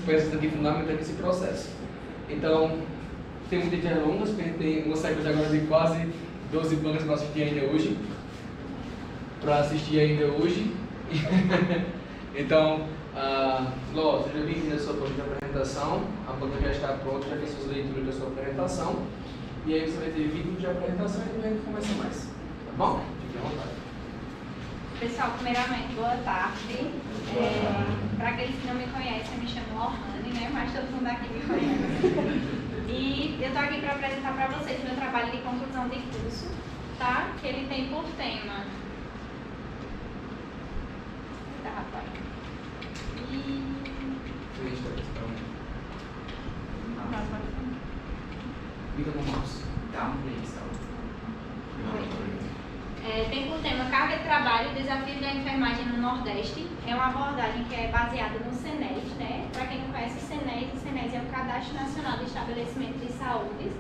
peças aqui fundamentais nesse processo. Então, tem muitas dias longas, porque a gente tem uma sequência agora de quase 12 planos para assistir ainda hoje. Então, Ló, seja bem-vindo à sua banca de apresentação. A banca já está pronta, já tem suas leituras da sua apresentação. E aí você vai ter vídeo de apresentação e a gente começa mais. Tá bom? Fique à vontade. Pessoal, primeiramente, boa tarde. Para aqueles que não me conhecem, eu me chamo Lohane, né? Mas todo mundo aqui me conhece. E eu estou aqui para apresentar para vocês meu trabalho de conclusão de curso, tá? Que ele tem por tema. Tá, rapaz. Liga no mouse. Dá um play, só. Tem por tema carga de trabalho, desafio da enfermagem no Nordeste. É uma abordagem que é baseada no SENES, né? Para quem não conhece o SENES é o Cadastro Nacional de Estabelecimento de Saúde.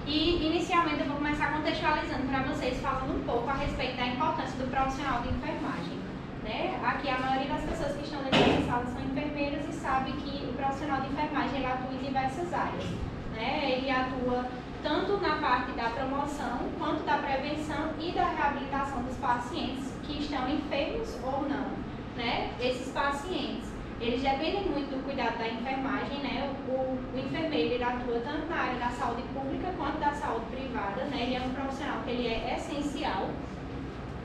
E, inicialmente, eu vou começar contextualizando para vocês, falando um pouco a respeito da importância do profissional de enfermagem. Né? Aqui, a maioria das pessoas que estão dentro dessa sala são enfermeiros e sabe que o profissional de enfermagem ele atua em diversas áreas. Né? Ele atua tanto na parte da promoção, quanto da prevenção e da reabilitação dos pacientes que estão enfermos ou não. Né? Esses pacientes, eles dependem muito do cuidado da enfermagem, né? O enfermeiro ele atua tanto na área da saúde pública quanto da saúde privada, né? Ele é um profissional que ele é essencial.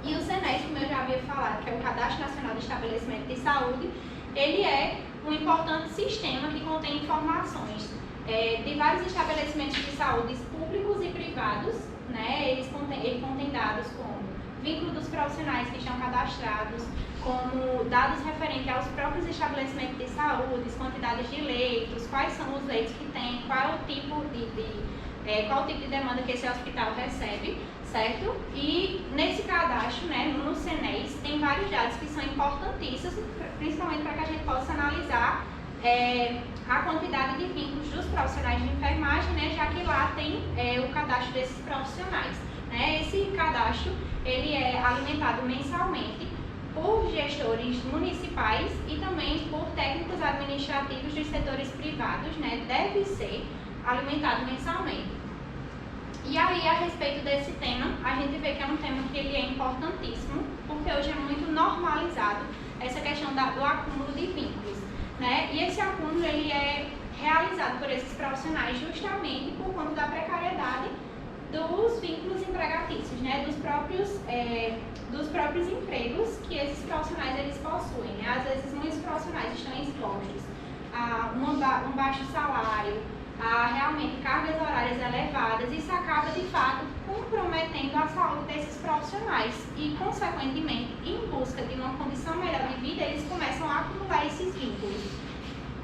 E o SENES, como eu já havia falado, que é o Cadastro Nacional de Estabelecimento de Saúde, ele é um importante sistema que contém informações de vários estabelecimentos de saúde públicos e privados, né? Ele contém dados como vínculo dos profissionais que estão cadastrados, como dados referentes aos próprios estabelecimentos de saúde, quantidades de leitos, quais são os leitos que tem, qual é o tipo de demanda que esse hospital recebe, certo? E nesse cadastro, né, no SENES, tem vários dados que são importantíssimos, principalmente para que a gente possa analisar a quantidade de vínculos dos profissionais de enfermagem, né, já que lá tem o cadastro desses profissionais. Né? Esse cadastro ele é alimentado mensalmente por gestores municipais e também por técnicos administrativos dos setores privados, né? Deve ser alimentado mensalmente. E aí, a respeito desse tema, a gente vê que é um tema que ele é importantíssimo, porque hoje é muito normalizado essa questão do acúmulo de vínculos, né? E esse acúmulo ele é realizado por esses profissionais justamente por conta da precariedade dos vínculos empregatícios, né? Dos próprios empregos que esses profissionais eles possuem, né? Às vezes muitos profissionais estão expostos a um baixo salário, a realmente cargas horárias elevadas. Isso acaba de fato comprometendo a saúde desses profissionais e, consequentemente, em busca de uma condição melhor de vida, eles começam a acumular esses vínculos.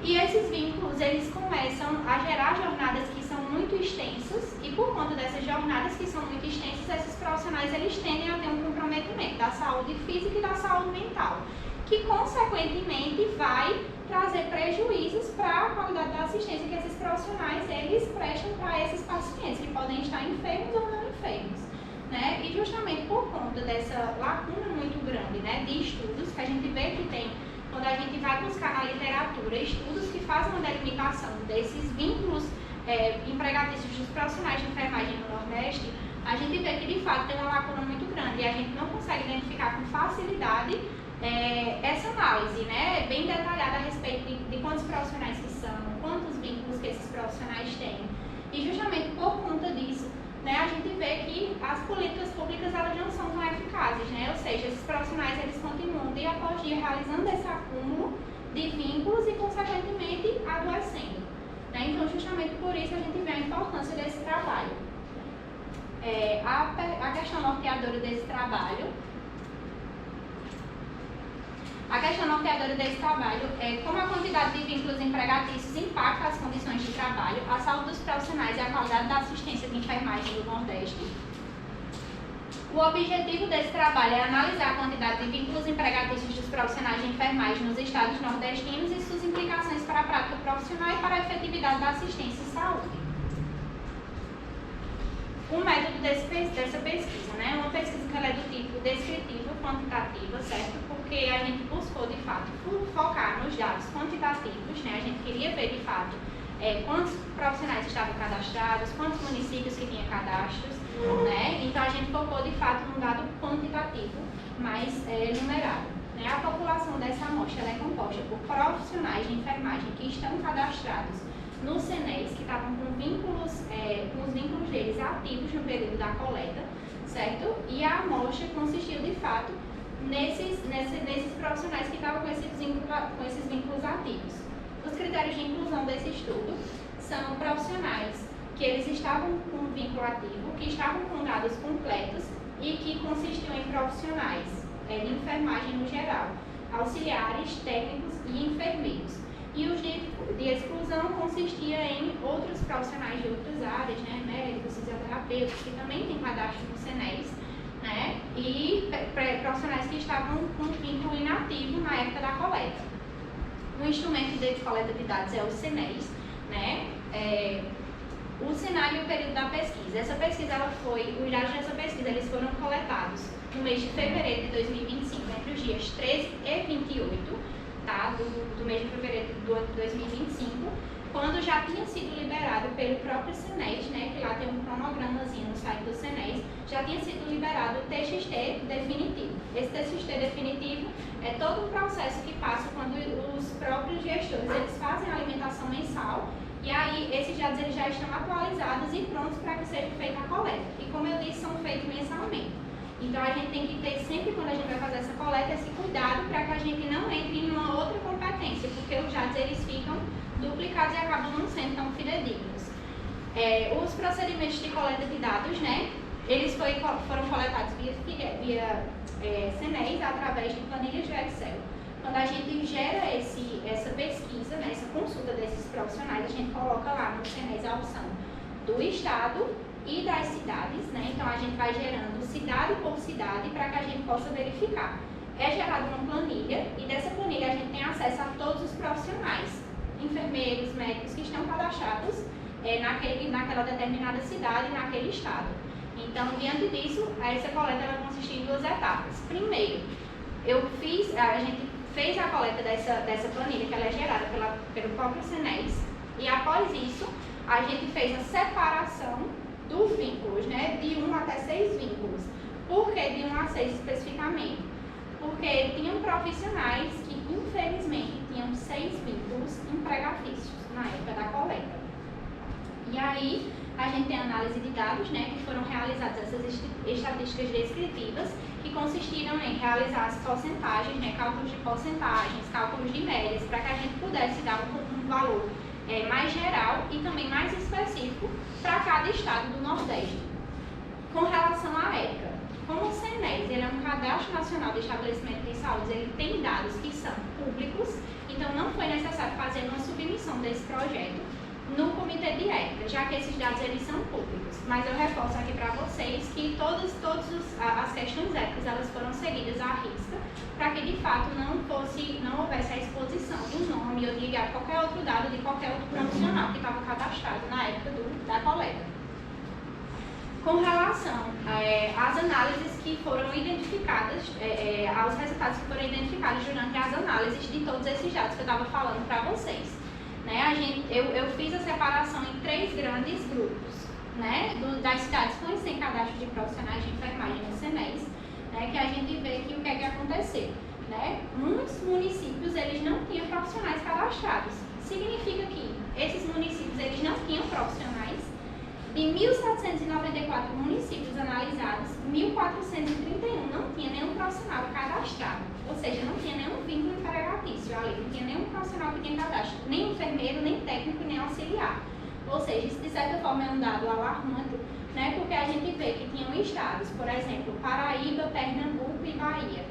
E esses vínculos, eles começam a gerar jornadas que são muito extensas e, por conta dessas jornadas que são muito extensas, esses profissionais, eles tendem a ter um comprometimento da saúde física e da saúde mental, que, consequentemente, vai trazer prejuízos para a qualidade da assistência que esses profissionais, eles prestam para esses pacientes, que podem estar enfermos ou não enfermos. Né? E justamente por conta dessa lacuna muito grande, né, de estudos, que a gente vê que tem, quando a gente vai buscar na literatura estudos que fazem uma delimitação desses vínculos empregatícios dos profissionais de enfermagem no Nordeste, a gente vê que de fato tem uma lacuna muito grande e a gente não consegue identificar com facilidade essa análise, né, bem detalhada a respeito de quantos profissionais que são, quantos vínculos que esses profissionais têm. E justamente por conta disso, né, a gente vê que as políticas públicas elas não são tão eficazes, né? Ou seja, esses profissionais eles continuam dia após dia realizando esse acúmulo de vínculos e, consequentemente, adoecendo. Né? Então, justamente por isso a gente vê a importância desse trabalho. A questão norteadora desse trabalho. A questão norteadora desse trabalho é como a quantidade de vínculos empregatícios impacta as condições de trabalho, a saúde dos profissionais e a qualidade da assistência de enfermagem do Nordeste. O objetivo desse trabalho é analisar a quantidade de vínculos empregatícios dos profissionais de enfermagem nos estados nordestinos e suas implicações para a prática profissional e para a efetividade da assistência em saúde. o método dessa pesquisa, né? Uma pesquisa que ela é do tipo descritiva, quantitativa, certo? Porque a gente buscou, de fato, focar nos dados quantitativos, né? A gente queria ver, de fato, quantos profissionais estavam cadastrados, quantos municípios que tinham cadastros, né? Então, a gente focou, de fato, num dado quantitativo mais numerado. Né? A população dessa amostra ela é composta por profissionais de enfermagem que estão cadastrados no CNES, que estavam com os vínculos deles ativos no período da coleta, certo? E a amostra consistiu, de fato, nesses profissionais que estavam com esses vínculos ativos. Os critérios de inclusão desse estudo são profissionais que eles estavam com vínculo ativo, que estavam com dados completos e que consistiam em profissionais de enfermagem no geral, auxiliares, técnicos e enfermeiros. E os de exclusão consistia em outros profissionais de outras áreas, né, médicos, fisioterapeutas, que também têm cadastro no CNES, né, e profissionais que estavam com vínculo inativo na época da coleta. O instrumento de coleta de dados é o CNES, né, o cenário e o período da pesquisa. Essa pesquisa, os dados dessa pesquisa, eles foram coletados no mês de fevereiro de 2025, entre os dias 13 e 28, tá, do mês de fevereiro do ano de 2025, quando já tinha sido liberado pelo próprio CNES, né, que lá tem um cronogramazinho no site do CNES, já tinha sido liberado o TXT definitivo. Esse TXT definitivo é todo um processo que passa quando os próprios gestores eles fazem a alimentação mensal, e aí esses dados eles já estão atualizados e prontos para que seja feita a coleta. E como eu disse, são feitos mensalmente. Então a gente tem que ter sempre, quando a gente vai fazer essa coleta, esse cuidado para que a gente não entre em uma outra competência, porque os dados eles ficam duplicados e acabam não sendo tão fidedignos. Os procedimentos de coleta de dados, né, eles foram coletados via CNES através de planilhas de Excel. Quando a gente gera essa pesquisa, né, essa consulta desses profissionais, a gente coloca lá no CNES a opção do estado e das cidades, né? Então a gente vai gerando cidade por cidade para que a gente possa verificar. É gerada uma planilha e dessa planilha a gente tem acesso a todos os profissionais, enfermeiros, médicos que estão cadastrados naquela determinada cidade e naquele estado. Então, diante disso, essa coleta vai consistir em duas etapas. Primeiro, a gente fez a coleta dessa planilha, que ela é gerada pelo próprio CNES, e após isso, a gente fez a separação dos vínculos, né, de 1 até 6 vínculos. Por que de 1 a 6 especificamente? Porque tinham profissionais que, infelizmente, tinham 6 vínculos empregatícios na época da coleta. E aí, a gente tem análise de dados, né, que foram realizadas essas estatísticas descritivas, que consistiram em realizar as porcentagens, né, cálculos de porcentagens, cálculos de médias, para que a gente pudesse dar um valor mais geral e também mais específico para cada estado do Nordeste. Com relação à ética, como o CNES ele é um cadastro nacional de estabelecimento de saúde, ele tem dados que são públicos, então não foi necessário fazer uma submissão desse projeto no comitê de ética, já que esses dados eles são públicos. Mas eu reforço aqui para vocês que todas as questões éticas elas foram seguidas à risca, para que de fato não houvesse a exposição do nome ou de qualquer outro dado de qualquer outro profissional que estava cadastrado na época da coleta. Com relação às análises que foram identificadas, aos resultados que foram identificados durante as análises de todos esses dados que eu estava falando para vocês. Né, eu fiz a separação em 3 grandes grupos, né, das cidades com e sem cadastro de profissionais de enfermagem no CNES, né, que a gente vê que o que é que aconteceu. Né? Muitos municípios eles não tinham profissionais cadastrados. Significa que esses municípios eles não tinham profissionais. De 1.794 municípios analisados, 1.431 não tinha nenhum profissional cadastrado. Ou seja, não tinha nenhum vínculo empregatício ali, não tinha nenhum profissional que tinha cadastro, nem enfermeiro, nem técnico, nem auxiliar. Ou seja, isso de certa forma é um dado alarmante, né? Porque a gente vê que tinham estados, por exemplo, Paraíba, Pernambuco e Bahia,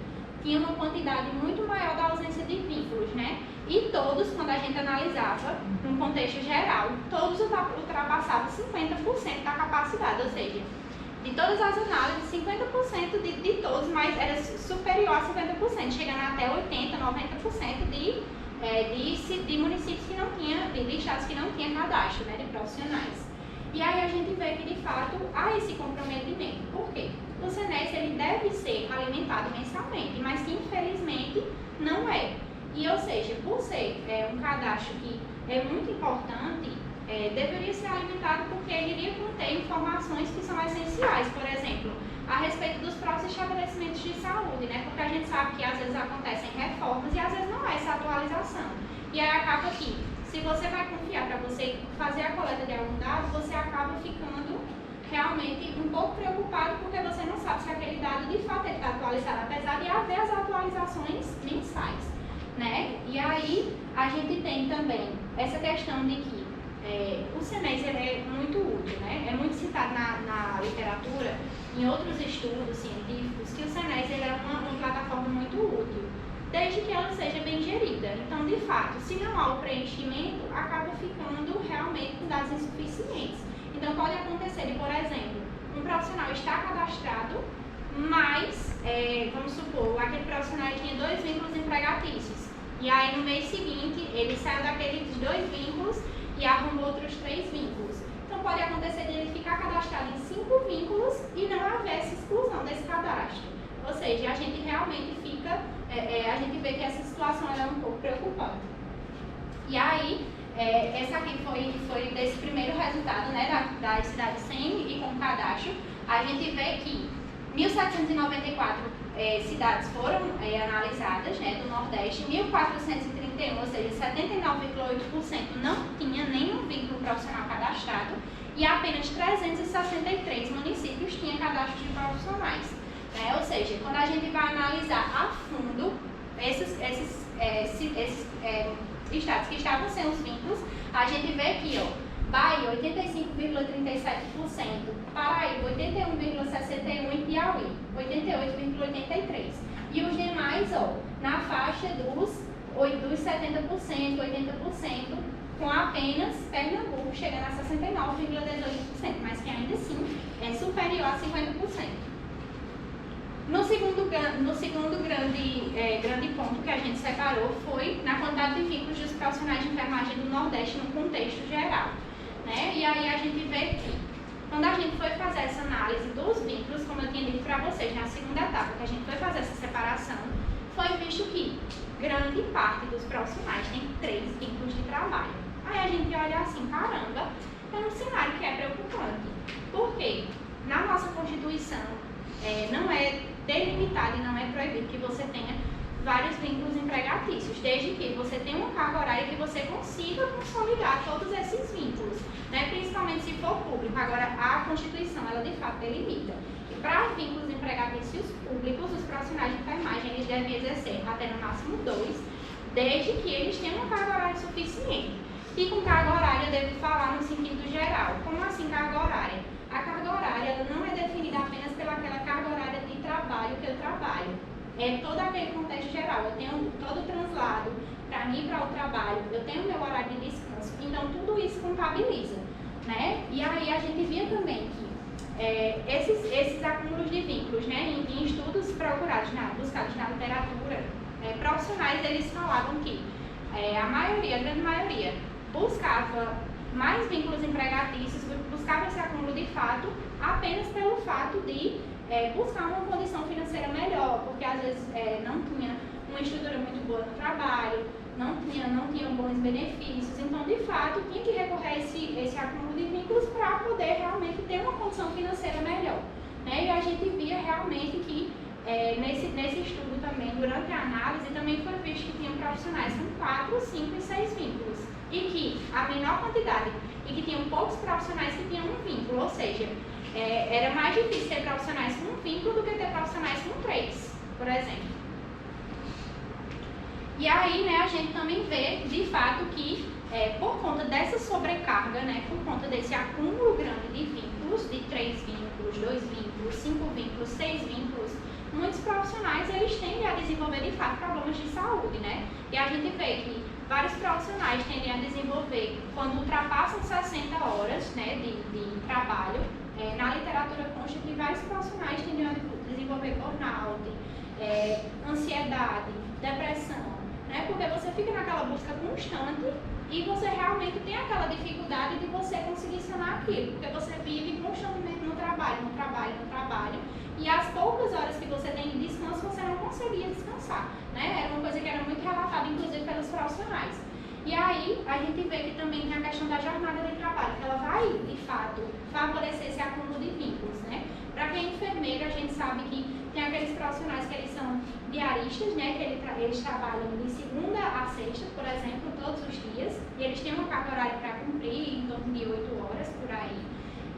tinha uma quantidade muito maior da ausência de vínculos, né? E todos, quando a gente analisava, num contexto geral, todos ultrapassavam 50% da capacidade, ou seja, de todas as análises, 50% de todos, mas era superior a 50%, chegando até 80%, 90% de municípios que não tinham, de estados que não tinham cadastro, né, de profissionais. E aí a gente vê que, de fato, há esse comprometimento. Por quê? O SENES ele deve ser alimentado mensalmente, mas que, infelizmente, não é. E, ou seja, por ser um cadastro que é muito importante, deveria ser alimentado porque ele iria conter informações que são essenciais. Por exemplo, a respeito dos próprios estabelecimentos de saúde, né? Porque a gente sabe que às vezes acontecem reformas e às vezes não há essa atualização. E aí acaba que, se você vai confiar para você fazer a coleta de algum dado, você acaba ficando realmente um pouco preocupado porque você não sabe se aquele dado de fato está atualizado, apesar de haver as atualizações mensais, né? E aí a gente tem também essa questão de que o SENES ele é muito útil, né? É muito citado na literatura, em outros estudos científicos, que o SENES ele é uma plataforma muito útil, desde que ela seja bem gerida. Então, de fato, se não há o preenchimento, acaba ficando realmente com dados insuficientes. Então, pode acontecer de, por exemplo, um profissional está cadastrado, mas, vamos supor, aquele profissional tinha 2 vínculos empregatícios. E aí, no mês seguinte, ele saiu daqueles 2 vínculos e arrumou outros 3 vínculos. Então, pode acontecer de ele ficar cadastrado em 5 vínculos e não haver essa exclusão desse cadastro. Ou seja, a gente realmente fica, a gente vê que essa situação é um pouco preocupante. E aí, essa aqui foi desse primeiro resultado, né, das cidades sem e com cadastro. A gente vê que 1.794 cidades foram analisadas, né, do Nordeste, 1.431, ou seja, 79,8% não tinha nenhum vínculo profissional cadastrado e apenas 363 municípios tinham cadastro de profissionais. Ou seja, quando a gente vai analisar a fundo esses estados que estavam sem os vínculos, a gente vê aqui, ó, Bahia 85,37%, Paraíba 81,61% e Piauí 88,83%. E os demais, ó, na faixa dos 70%, 80%, com apenas Pernambuco chegando a 69,18%, mas que ainda assim é superior a 50%. No segundo grande ponto que a gente separou foi na quantidade de vínculos dos profissionais de enfermagem do Nordeste no contexto geral, né? E aí a gente vê que, quando a gente foi fazer essa análise dos vínculos, como eu tinha dito para vocês na segunda etapa, que a gente foi fazer essa separação, foi visto que grande parte dos profissionais tem 3 vínculos de trabalho. Aí a gente olha assim, caramba, é um cenário que é preocupante. Por quê? Na nossa Constituição, não é delimitado e não é proibido que você tenha vários vínculos empregatícios, desde que você tenha uma carga horária que você consiga consolidar todos esses vínculos, né? Principalmente se for público. Agora, a Constituição, ela de fato delimita. E para vínculos empregatícios públicos, os profissionais de enfermagem eles devem exercer até no máximo 2, desde que eles tenham uma carga horária suficiente. E com carga horária, eu devo falar no sentido geral. Como assim carga horária? A carga horária ela não é definida apenas pelaquela carga horária de trabalho que eu trabalho. É todo aquele contexto geral. Eu tenho todo o translado para mim para o trabalho, eu tenho meu horário de descanso. Então, tudo isso contabiliza, né? E aí a gente via também que esses acúmulos de vínculos, né, em estudos procurados, buscados na literatura, profissionais, eles falavam que a grande maioria, buscava mais vínculos empregatícios, buscava esse acúmulo de fato, apenas pelo fato de buscar uma condição financeira melhor, porque às vezes não tinha uma estrutura muito boa no trabalho, não tinham bons benefícios, então de fato tinha que recorrer a esse acúmulo de vínculos para poder realmente ter uma condição financeira melhor, né? E a gente via realmente que nesse estudo também, durante a análise, também foi visto que tinham profissionais com 4, 5 e 6 vínculos, e que a menor quantidade, e que tinham poucos profissionais que tinham um vínculo, ou seja, era mais difícil ter profissionais com um vínculo do que ter profissionais com 3, por exemplo. E aí, né, a gente também vê, de fato, que por conta dessa sobrecarga, né, por conta desse acúmulo grande de vínculos, de 3 vínculos, 2 vínculos, 5 vínculos, 6 vínculos, muitos profissionais, eles tendem a desenvolver, de fato, problemas de saúde, né? E a gente vê que vários profissionais tendem a desenvolver, quando ultrapassam 60 horas, né, de trabalho, na literatura consta que vários profissionais tendem a desenvolver burnout, ansiedade, depressão, né? Porque você fica naquela busca constante e você realmente tem aquela dificuldade de você conseguir sanar aquilo, porque você vive constantemente no trabalho, e as poucas horas que você tem de descanso, você não conseguia descansar, né? Era uma coisa que era muito relatada, inclusive, pelos profissionais. E aí, a gente vê que também tem a questão da jornada de trabalho, que ela vai, de fato, favorecer esse acúmulo de vínculos, né? Para quem é enfermeiro, a gente sabe que tem aqueles profissionais que eles são diaristas, né? Que eles trabalham de segunda a sexta, por exemplo, todos os dias, e eles têm uma carga horária para cumprir, em torno de 8 horas, por aí.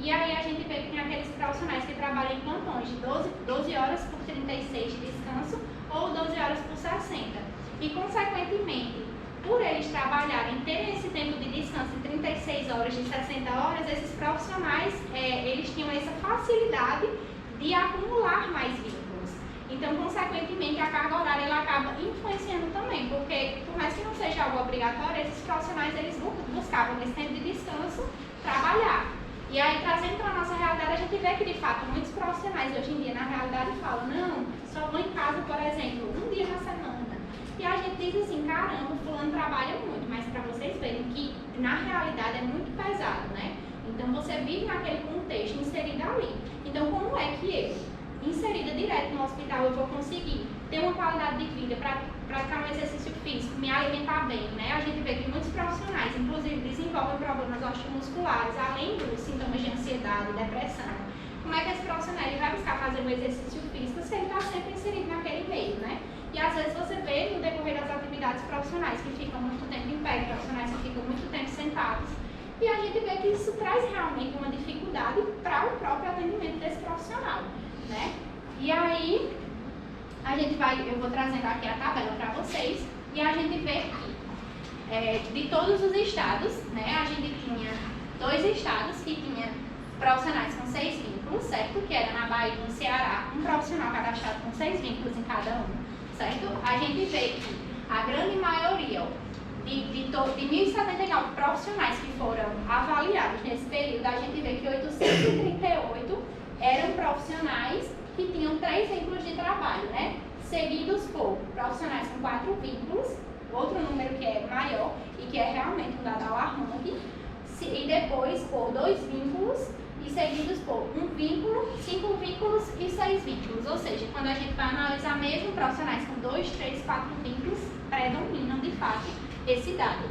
E aí a gente vê que tem aqueles profissionais que trabalham em plantões de 12 horas por 36 de descanso ou 12 horas por 60. E, consequentemente, por eles trabalharem, terem esse tempo de descanso de 36 horas, de 60 horas, esses profissionais, eles tinham essa facilidade de acumular mais vínculos. Então, consequentemente, a carga horária ela acaba influenciando também, porque, por mais que não seja algo obrigatório, esses profissionais, eles buscavam nesse tempo de descanso trabalhar. E aí, trazendo para a nossa realidade, a gente vê que, de fato, muitos profissionais hoje em dia, na realidade, falam, não, só vou em casa, por exemplo, um dia na semana. E a gente diz assim, caramba, fulano trabalha muito, mas para vocês verem que, na realidade, é muito pesado, né? Então, você vive naquele contexto, inserida ali. Então, como é que eu, inserida direto no hospital, eu vou conseguir ter uma qualidade de vida, praticar um exercício físico, me alimentar bem, né? A gente vê que muitos profissionais, inclusive, desenvolvem problemas osteomusculares, além dos sintomas de ansiedade, depressão. Como é que esse profissional ele vai buscar fazer um exercício físico se ele está sempre inserido naquele meio, né? E às vezes você vê no decorrer das atividades profissionais que ficam muito tempo em pé, profissionais que ficam muito tempo sentados, e a gente vê que isso traz realmente uma dificuldade para o próprio atendimento desse profissional, né? E aí, eu vou trazendo aqui a tabela para vocês, e a gente vê que de todos os estados, né, a gente tinha 2 estados que tinha profissionais com 6 vínculos, certo? Que era na Bahia e no Ceará, um profissional cadastrado com 6 vínculos em cada um, certo? A gente vê que a grande maioria, de 1.079 profissionais que foram avaliados nesse período, a gente vê que 838 eram profissionais que tinham 3 vínculos de trabalho, né? Seguidos por profissionais com 4 vínculos, outro número que é maior e que é realmente um dado alarmante, e depois por 2 vínculos e seguidos por 1 vínculo, 5 vínculos e 6 vínculos. Ou seja, quando a gente vai analisar mesmo profissionais com 2, 3, 4 vínculos, predominam de fato esse dado.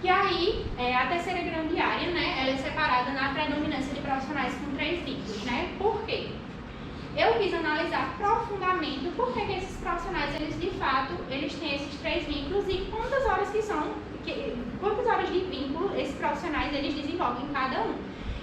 E aí, a terceira grande área, né, ela é separada na predominância de profissionais com 3 vínculos, né? Por quê? Eu quis analisar profundamente o porquê que esses profissionais, eles de fato, eles têm esses 3 vínculos e quantas horas de vínculo esses profissionais, eles desenvolvem em cada um.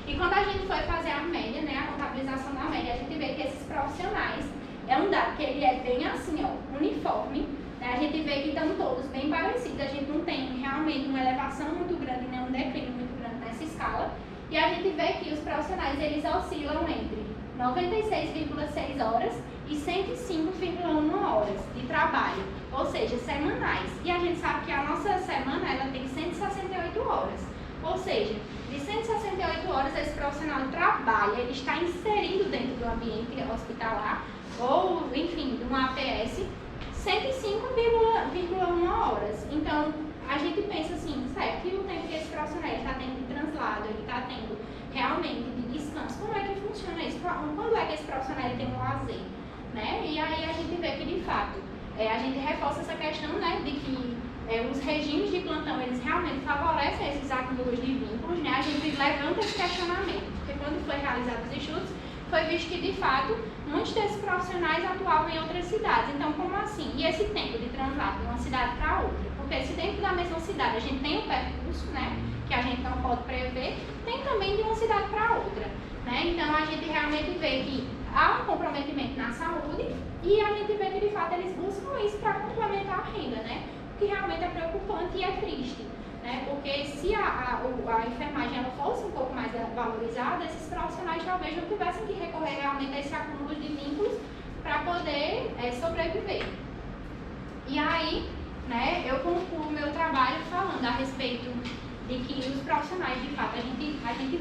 E quando a gente foi fazer a média, né, a contabilização da média, a gente vê que esses profissionais, é um dado que ele é bem assim, ó, uniforme, né? A gente vê que estão todos bem parecidos, a gente não tem realmente uma elevação muito grande, nem um declínio muito grande nessa escala, e a gente vê que os profissionais, eles oscilam entre 96,6 horas e 105,1 horas de trabalho, ou seja, semanais. E a gente sabe que a nossa semana ela tem 168 horas, ou seja, de 168 horas esse profissional trabalha, ele está inserido dentro do ambiente hospitalar ou, enfim, de uma APS, 105,1 horas. Então, a gente pensa assim, certo, que o tempo que esse profissional está tendo de translado, ele está tendo realmente de descanso, como é que funciona isso? Quando é que esse profissional tem um lazer? Né? E aí a gente vê que, de fato, a gente reforça essa questão, né, de que os regimes de plantão, eles realmente favorecem esses acúmulos de vínculos, né? A gente levanta esse questionamento, porque quando foi realizados os estudos, foi visto que, de fato, muitos desses profissionais atuavam em outras cidades. Então, como assim? E esse tempo de translado de uma cidade para outra? Porque se dentro da mesma cidade a gente tem um percurso, né, que a gente não pode prever, tem também de uma cidade para outra, né? Então, a gente realmente vê que há um comprometimento na saúde e a gente vê que, de fato, eles buscam isso para complementar a renda, né? O que realmente é preocupante e é triste, né? Porque se a enfermagem ela fosse um pouco mais valorizada, esses profissionais talvez não tivessem que recorrer realmente a esse acúmulo de vínculos para poder sobreviver. E aí, né, eu concluo o meu trabalho falando a respeito de que os profissionais, de fato, a gente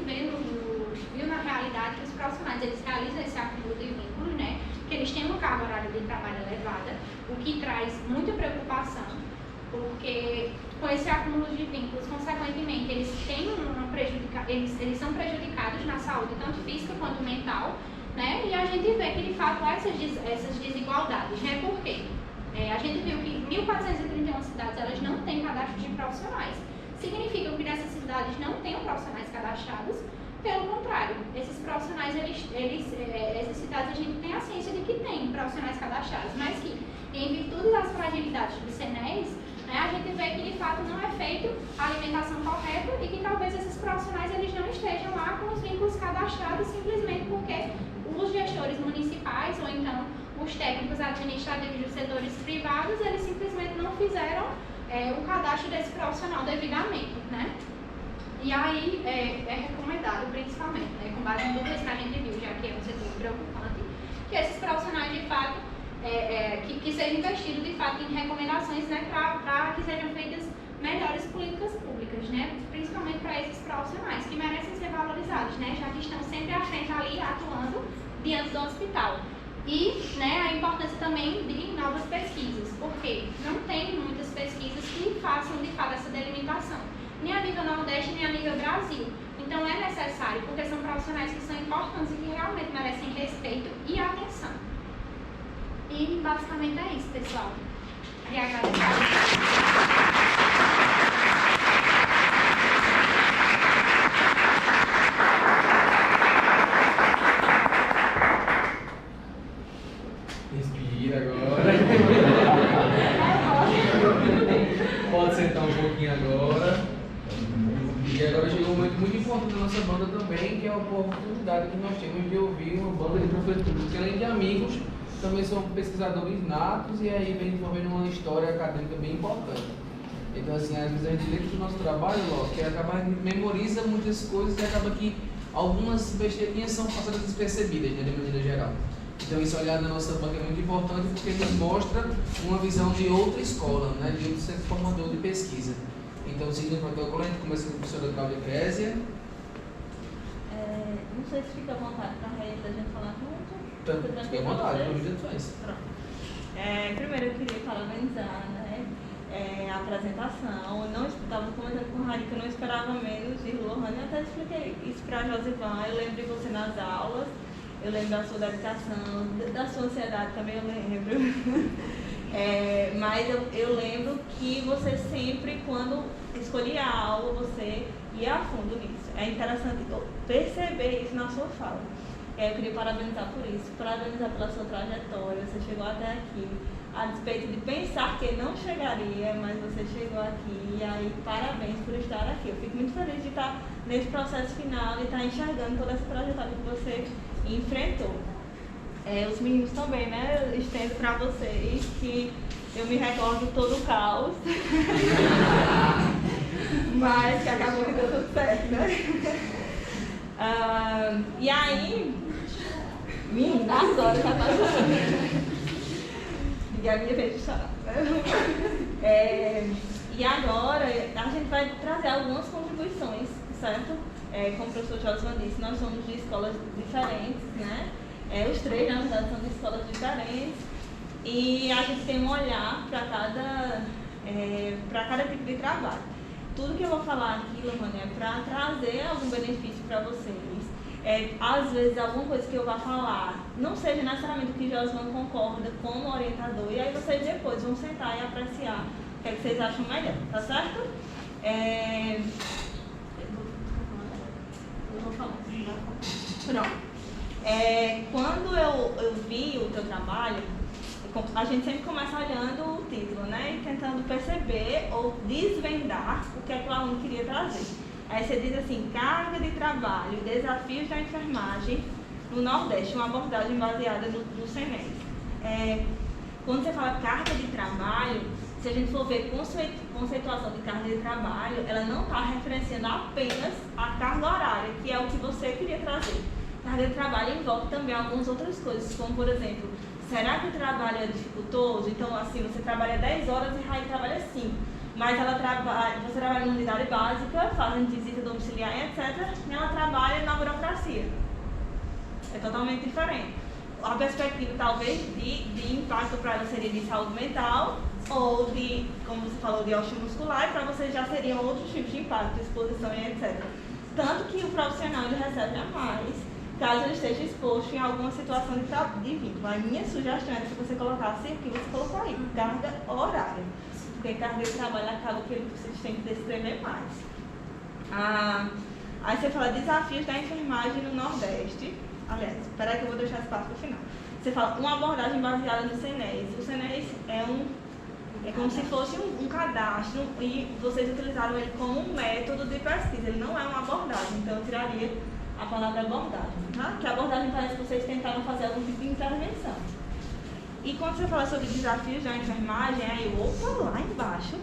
viu na realidade que os profissionais, eles realizam esse acúmulo de vínculos, né, que eles têm uma carga horária de trabalho elevada, o que traz muita preocupação, com esse acúmulo de vínculos, consequentemente, eles são prejudicados na saúde, tanto física quanto mental, né? E a gente vê que, de fato, há essas desigualdades, né? Por quê? A gente viu que 1.431 cidades, elas não têm cadastro de profissionais. Significa que nessas cidades não tenham profissionais cadastrados. Pelo contrário, esses profissionais, essas cidades, a gente tem a ciência de que tem profissionais cadastrados, mas que, em virtude das fragilidades do CNES, né, a gente vê que, de fato, não é feita a alimentação correta e que talvez esses profissionais eles não estejam lá com os vínculos cadastrados simplesmente porque os gestores municipais ou então os técnicos administrativos dos setores privados, eles simplesmente não fizeram o cadastro desse profissional devidamente, né? E aí é recomendado, principalmente, né, com base em tudo isso que a gente viu, já que é um setor preocupante, que esses profissionais, de fato, que seja investido, de fato, em recomendações, né, para que sejam feitas melhores políticas públicas, né, principalmente para esses profissionais, que merecem ser valorizados, né, já que estão sempre à frente ali, atuando diante do hospital. E, né, a importância também de novas pesquisas, porque não tem muitas pesquisas que façam, de fato, essa delimitação, nem a nível Nordeste, nem a nível Brasil. Então é necessário, porque são profissionais que são importantes e que realmente merecem respeito e atenção. E basicamente é isso, pessoal. Queria agradecer. Respira agora. Pode sentar um pouquinho agora. E agora chegou um momento muito importante da nossa banda também, que é a oportunidade que nós temos de ouvir uma banda de professores, que além de amigos, também são pesquisadores natos e aí vem desenvolvendo uma história acadêmica bem importante. Então, assim, às vezes a gente dentro do nosso trabalho, que acaba memoriza muitas coisas e acaba que algumas besteirinhas são passadas despercebidas, né, de maneira geral. Então, esse olhar da nossa banca é muito importante porque nos mostra uma visão de outra escola, né, de outro centro formador de pesquisa. Então, seguindo o protocolo, a gente começa com a professora Cláudia Crésia. Não sei se fica à vontade para a gente falar junto. Fique à vontade, para mim tanto faz. Pronto. Primeiro eu queria parabenizar, né, a apresentação. Eu não estava comentando com o Raí que eu não esperava menos de Lohane. Eu até expliquei isso para a Josivan. Eu lembro de você nas aulas, eu lembro da sua dedicação, da sua ansiedade também eu lembro. Mas eu lembro que você sempre, quando escolhia a aula, você ia a fundo nisso. É interessante perceber isso na sua fala. Eu queria parabenizar por isso, parabenizar pela sua trajetória. Você chegou até aqui, a despeito de pensar que não chegaria, mas você chegou aqui, e aí parabéns por estar aqui. Eu fico muito feliz de estar nesse processo final e estar enxergando toda essa trajetória que você enfrentou. Os meninos também, né? Eu estendo para vocês que eu me recordo todo o caos, mas que acabou que deu tudo certo, né? E aí, menina, agora já tá chorando. E a minha vez de chorar. E agora a gente vai trazer algumas contribuições, certo? Como o professor Josvan disse, nós somos de escolas diferentes, né? Os três, na verdade, são de escolas diferentes. E a gente tem um olhar para cada tipo de trabalho. Tudo que eu vou falar aqui, Lohane, é para trazer algum benefício para vocês. Às vezes, alguma coisa que eu vá falar não seja necessariamente o que Josvan concorda como orientador, e aí vocês depois vão sentar e apreciar o que é que vocês acham melhor, tá certo? Eu vou falar. Pronto. Quando eu vi o teu trabalho, a gente sempre começa olhando o título, né? E tentando perceber ou desvendar o que é que o aluno queria trazer. Aí você diz assim, carga de trabalho, desafios da enfermagem no Nordeste, uma abordagem baseada no CNES. Quando você fala carga de trabalho, se a gente for ver conceituação de carga de trabalho, ela não está referenciando apenas a carga horária, que é o que você queria trazer. Carga de trabalho envolve também algumas outras coisas, como por exemplo, será que o trabalho é dificultoso? Então, assim, você trabalha 10 horas e Raí trabalha 5. Mas você trabalha na unidade básica, fazendo visita domiciliar e etc. E ela trabalha na burocracia. É totalmente diferente. A perspectiva, talvez, de impacto para ela seria de saúde mental, ou de, como você falou, de osteomuscular, e para você já seriam outros tipos de impacto, exposição e etc. Tanto que o profissional ele recebe a mais, caso ele esteja exposto em alguma situação de vínculo. A minha sugestão era que você colocasse o que você colocou aí, carga horária. Porque carga de trabalho acaba que vocês têm que descrever mais. Aí você fala desafios da enfermagem no Nordeste. Aliás, espera aí que eu vou deixar esse passo para o final. Você fala uma abordagem baseada no CNES. O CNES é como se fosse um cadastro e vocês utilizaram ele como um método de pesquisa. Ele não é uma abordagem, então eu tiraria a palavra abordagem, tá? Que a abordagem parece que vocês tentaram fazer algum tipo de intervenção. E quando você fala sobre desafios da enfermagem, aí lá embaixo,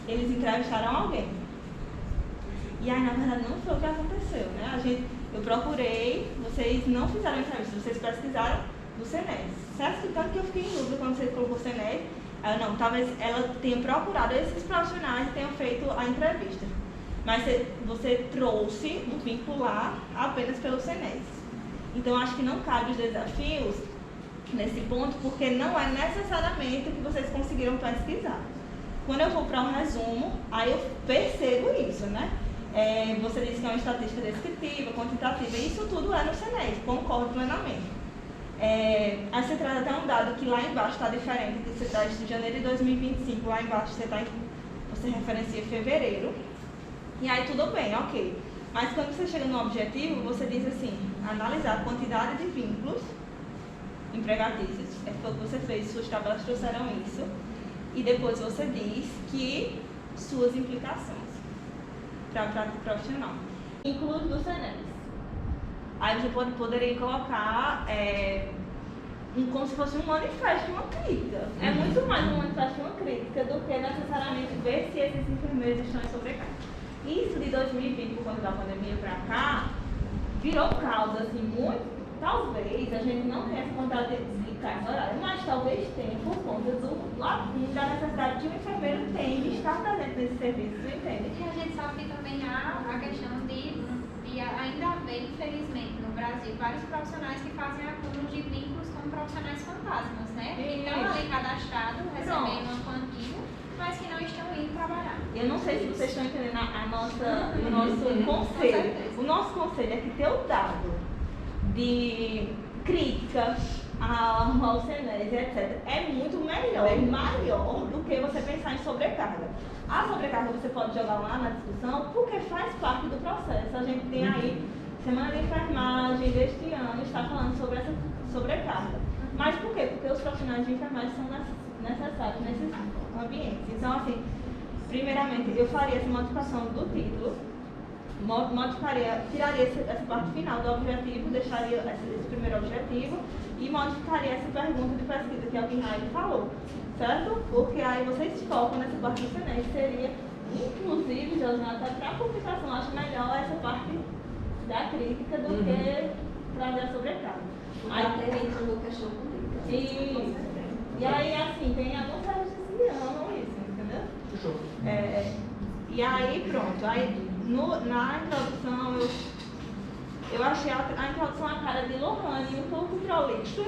eles entrevistaram alguém. E aí, na verdade, não foi o que aconteceu, né? Eu procurei, vocês não fizeram entrevista, vocês pesquisaram do CNES. Certo? Tanto que eu fiquei em dúvida quando você colocou o CNES. Não, talvez ela tenha procurado esses profissionais e tenham feito a entrevista. Mas você trouxe o vincular apenas pelo CNES. Então, acho que não cabe os desafios nesse ponto, porque não é necessariamente o que vocês conseguiram pesquisar. Quando eu vou para um resumo, aí eu percebo isso, né? Você disse que é uma estatística descritiva, quantitativa, e isso tudo é no CNES, concordo plenamente. Aí você traz até um dado que lá embaixo está diferente, que você traz de janeiro de 2025, lá embaixo você referencia fevereiro, e aí tudo bem, ok. Mas quando você chega no objetivo, você diz assim, analisar a quantidade de vínculos empregatícios, foi o que você fez, suas tabelas trouxeram isso, e depois você diz que suas implicações para a prática profissional. Vínculos do CNES. Aí você poderia colocar como se fosse um manifesto, uma crítica. É muito mais um manifesto, uma crítica, do que necessariamente ver se esses enfermeiros estão em sobrecarga. Isso de 2020, por conta da pandemia para cá, virou causa, assim, muito. Talvez a gente não tenha essa vontade de carga horária, mas talvez tenha por conta da necessidade que o enfermeiro tem de estar presente nesse serviço, entende? E a gente sabe que também há a questão de ainda haver, infelizmente, no Brasil, vários profissionais que fazem acúmulo de vínculos como profissionais fantasmas, né? Que estão ali cadastrados, recebendo uma quantia, mas que não estão indo trabalhar. Eu não sei se vocês estão entendendo o nosso conselho. O nosso conselho é que ter o dado de crítica ao CNES, etc., é muito melhor e maior do que você pensar em sobrecarga. A sobrecarga você pode jogar lá na discussão porque faz parte do processo. A gente tem aí Semana de Enfermagem deste ano, está falando sobre essa sobrecarga. Mas por quê? Porque os profissionais de enfermagem são necessários nesses ambientes. Então, assim, primeiramente, eu faria essa modificação do título, tiraria essa parte final do objetivo, deixaria esse primeiro objetivo e modificaria essa pergunta de pesquisa que é o que Raio falou, certo? Porque aí vocês focam nessa parte do CNES, seria, inclusive, José, até para a publicação, acho melhor essa parte da crítica do que trazer a sobrecarga. Aí até entra no questão política. E aí, assim, tem alguns serviços que amam isso, entendeu? Fechou. E aí, pronto. Aí, na introdução, eu achei a introdução a cara de Lohane um pouco prolixa.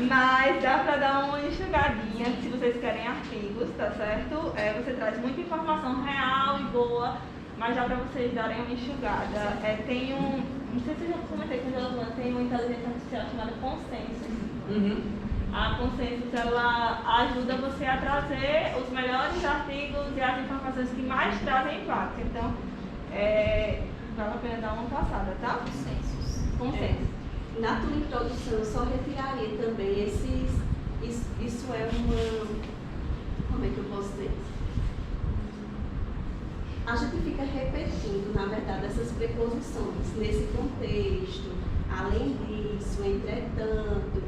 Mas dá pra dar uma enxugadinha, se vocês querem artigos, tá certo? Você traz muita informação real e boa, mas dá pra vocês darem uma enxugada. Não sei se eu já comentei com a Giovana, tem uma inteligência artificial chamada Consensus. A Consensus, ela ajuda você a trazer os melhores artigos e as informações que mais trazem impacto. Então, vale a pena dar uma passada, tá? Consensus. Na tua introdução, eu só retiraria também isso é uma... Como é que eu posso dizer? A gente fica repetindo, na verdade, essas preposições nesse contexto. Além disso, entretanto,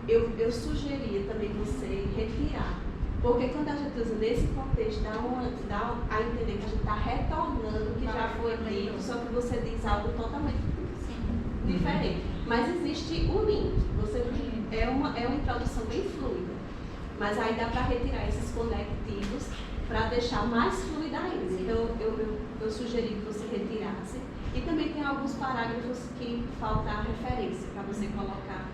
eu sugeria também você retirar. Porque quando a gente usa nesse contexto, dá a entender que a gente está retornando o que já foi dito, só que você diz algo totalmente diferente. Mas existe um link. É uma introdução bem fluida. Mas aí dá para retirar esses conectivos para deixar mais fluida ainda. Então, eu sugeri que você retirasse. E também tem alguns parágrafos que falta a referência, para você colocar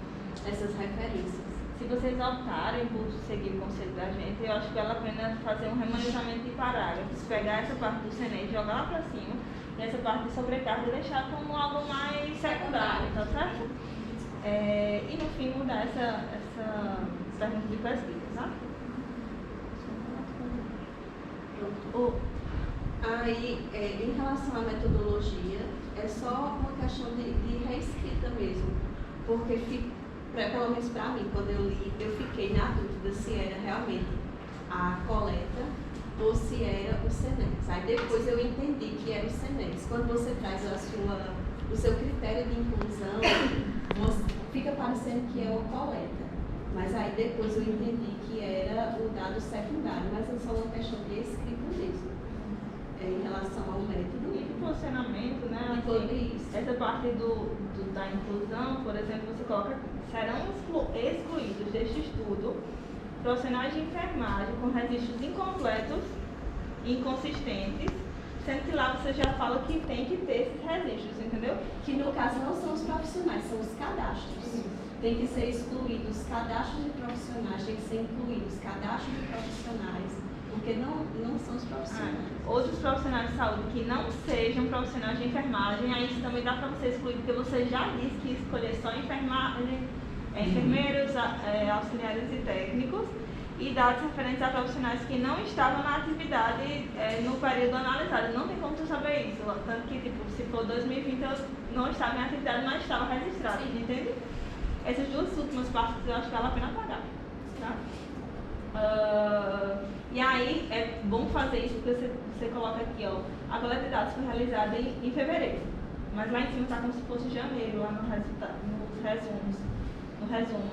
essas referências. se vocês optarem por seguir o conselho da gente, eu acho que vale a pena fazer um remanejamento de parágrafos, pegar essa parte do SENEM, jogar lá para cima, e essa parte de sobrecarga deixar como algo mais secundário, tá certo? E no fim mudar essa pergunta de pesquisa, tá? Aí, em relação à metodologia, é só uma questão de reescrita mesmo, porque pelo menos para mim, quando eu li, eu fiquei na dúvida se era realmente a coleta ou se era o SENES. Aí depois eu entendi que era o SENES. Quando você traz o seu critério de inclusão, fica parecendo que é uma coleta. Mas aí depois eu entendi que era o dado secundário, mas é só uma questão de escrita mesmo. Em relação ao método. E de funcionamento, né? Assim, essa parte da inclusão, por exemplo, você coloca, serão excluídos deste estudo profissionais de enfermagem com registros incompletos e inconsistentes, sendo que lá você já fala que tem que ter esses registros, entendeu? Que no caso não são os profissionais, são os cadastros. Tem que ser excluídos os cadastros de profissionais, tem que ser incluídos os cadastros de profissionais, porque não são os profissionais. Outros profissionais de saúde que não sejam profissionais de enfermagem, aí isso também dá para você excluir, porque você já disse que escolher só enfermagem, enfermeiros, auxiliares e técnicos, e dados referentes a profissionais que não estavam na atividade no período analisado. Não tem como tu saber isso, tanto que tipo, se for 2020 eu não estava em atividade, mas estava registrado, entende? Essas duas últimas partes eu acho que vale a pena pagar, tá? E aí é bom fazer isso porque você coloca aqui, ó, a coleta de dados foi realizada em fevereiro, mas lá em cima está como se fosse janeiro, lá no resultado, no resumo,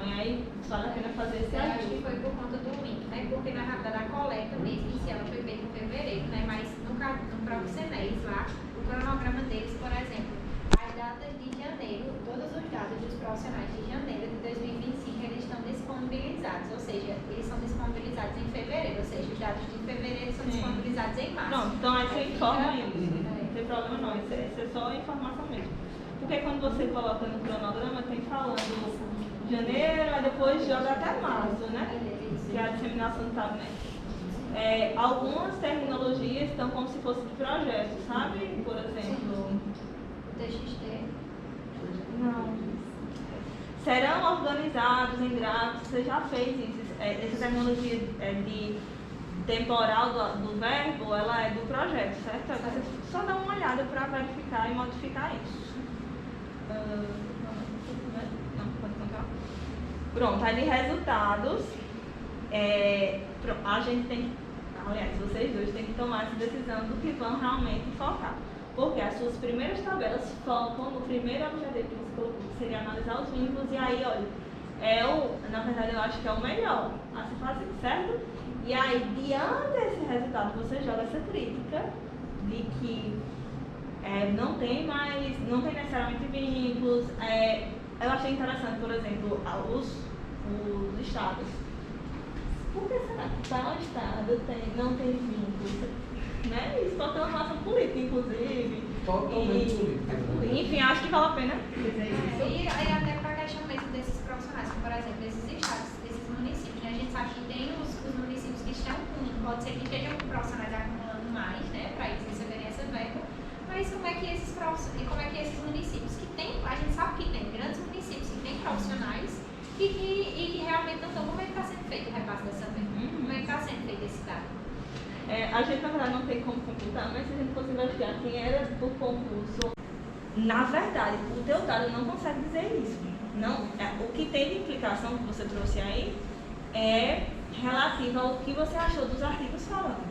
e aí vale a pena fazer esse Eu acho ajuste. que foi por conta do link, né? Porque na realidade a coleta mesmo em si ela foi feita em fevereiro, né? Mas no próprio SENES lá, o cronograma deles, por exemplo, as datas de janeiro, todos os dados dos profissionais de janeiro de 2025 eles estão disponibilizados, ou seja, eles são disponibilizados em fevereiro, ou seja, os dados de fevereiro são disponibilizados em março. Pronto, então aí você informa isso, Uhum. não tem problema não, isso é só informação mesmo. Porque quando você coloca no cronograma, tem falando janeiro, aí depois joga até março, né? Que é a disseminação do tablet. Algumas terminologias estão como se fosse de projeto, sabe? Por exemplo... TXT. Não. Serão organizados em gráficos, você já fez isso. Essa terminologia de temporal do verbo, ela é do projeto, certo? Você só dá uma olhada para verificar e modificar isso. Não, pode contar. Pronto, aí de resultados, a gente tem que, aliás, vocês dois têm que tomar essa decisão do que vão realmente focar. Porque as suas primeiras tabelas focam no primeiro objetivo que você colocou, que seria analisar os vínculos, e aí, olha, na verdade eu acho que é o melhor a se fazer, certo? E aí, diante desse resultado, você joga essa crítica de que não tem necessariamente vínculos. Eu achei interessante, por exemplo, os estados. Por que será que tal estado não tem vínculos? Né? Isso pode ter uma relação política, inclusive. Totalmente política. Enfim, acho que vale a pena dizer isso. E até para a questão mesmo desses profissionais, como por exemplo, desses estados, desses municípios, né? A gente sabe que tem os municípios que estão com, pode ser que estejam com profissionais acumulando mais, né? Para eles receberem essa verba. Mas como é que esses municípios que tem, a gente sabe que tem grandes municípios que têm profissionais e que realmente não estão, como é que está sendo feito o repasse dessa verba? Como é que está sendo feito esse dado? A gente, na verdade, não tem como computar, mas se a gente fosse investigar quem era por concurso, na verdade, o teu dado não consegue dizer isso. Não, o que tem de implicação que você trouxe aí é relativo ao que você achou dos artigos falando.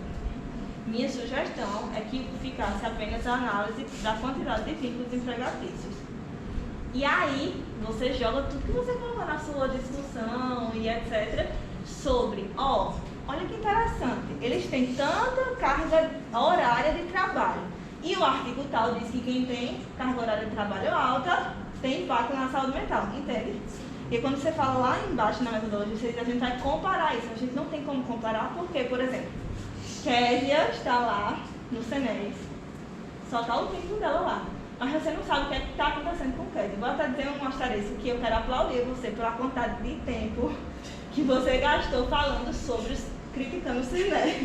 Minha sugestão é que ficasse apenas a análise da quantidade de vínculos empregatícios. E aí, você joga tudo que você colocou na sua discussão e etc. sobre, olha que interessante, eles têm tanta carga horária de trabalho. E o artigo tal diz que quem tem carga horária de trabalho alta tem impacto na saúde mental, entende? E quando você fala lá embaixo na metodologia, a gente vai comparar isso. A gente não tem como comparar porque, por exemplo, Késia está lá no SENES, só está o vínculo dela lá. mas você não sabe o que é que está acontecendo com o Kézia. Vou até dizer, mostrar isso, que eu quero aplaudir você pela quantidade de tempo que você gastou falando sobre, criticando o Sinés.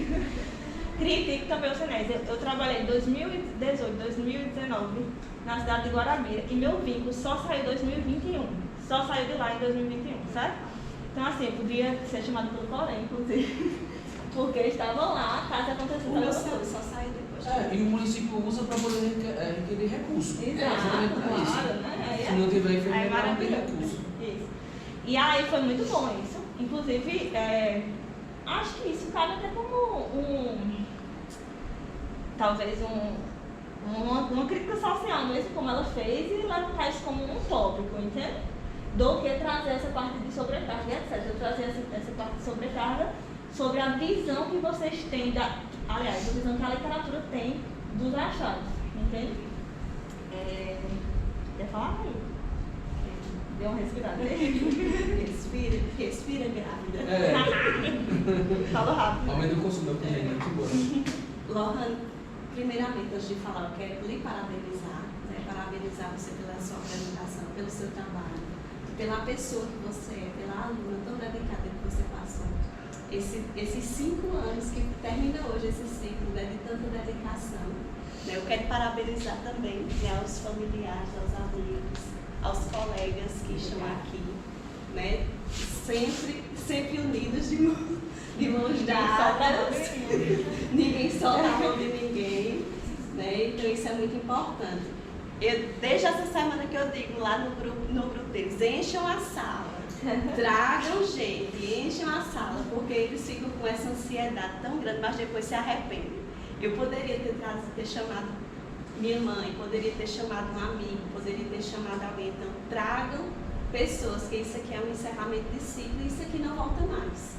Critico também o Sinés. Eu trabalhei em 2018, 2019 na cidade de Guarabira e meu vínculo só saiu em 2021. Só saiu de lá em 2021, certo? Então assim, eu podia ser chamado pelo Corém, inclusive, porque estavam lá, caso acontecesse O meu alguma coisa. só sai depois. E o município usa para poder requerer recurso. Exato, Exatamente para isso. claro, né? Se não tiver enfermeiro, É não tem maravilhoso. recurso. Isso. E aí foi muito bom isso. Inclusive, acho que isso cabe até como talvez uma crítica social mesmo, como ela fez, e levantar isso como um tópico, entende? Do que trazer essa parte de sobrecarga, etc. Eu trazer essa parte de sobrecarga sobre a visão que vocês têm aliás, a visão que a literatura tem dos achados, entende? Quer falar aí? Deu uma respirada. Respira grávida. Fala rápido. Aumenta o consumo da comida, muito boa. Lohan, primeiramente, antes de falar, eu quero lhe parabenizar, né? Parabenizar você pela sua apresentação, pelo seu trabalho, pela pessoa que você é, pela aluna tão dedicada que você passou. Esses 5 anos que termina hoje esse ciclo, né, de tanta dedicação. Né? Eu quero parabenizar também, né, aos familiares, aos amigos, aos colegas que estão aqui, né? Sempre unidos de mãos dadas. Ninguém solta a mão de ninguém. Né? Então isso é muito importante. Desde essa semana que eu digo lá no grupo deles, encham a sala. Tragam gente, enchem a sala, porque eles ficam com essa ansiedade tão grande, mas depois se arrependem. Eu poderia ter chamado minha mãe, poderia ter chamado um amigo, poderia ter chamado alguém. Então, tragam pessoas, que isso aqui é um encerramento de ciclo e isso aqui não volta mais.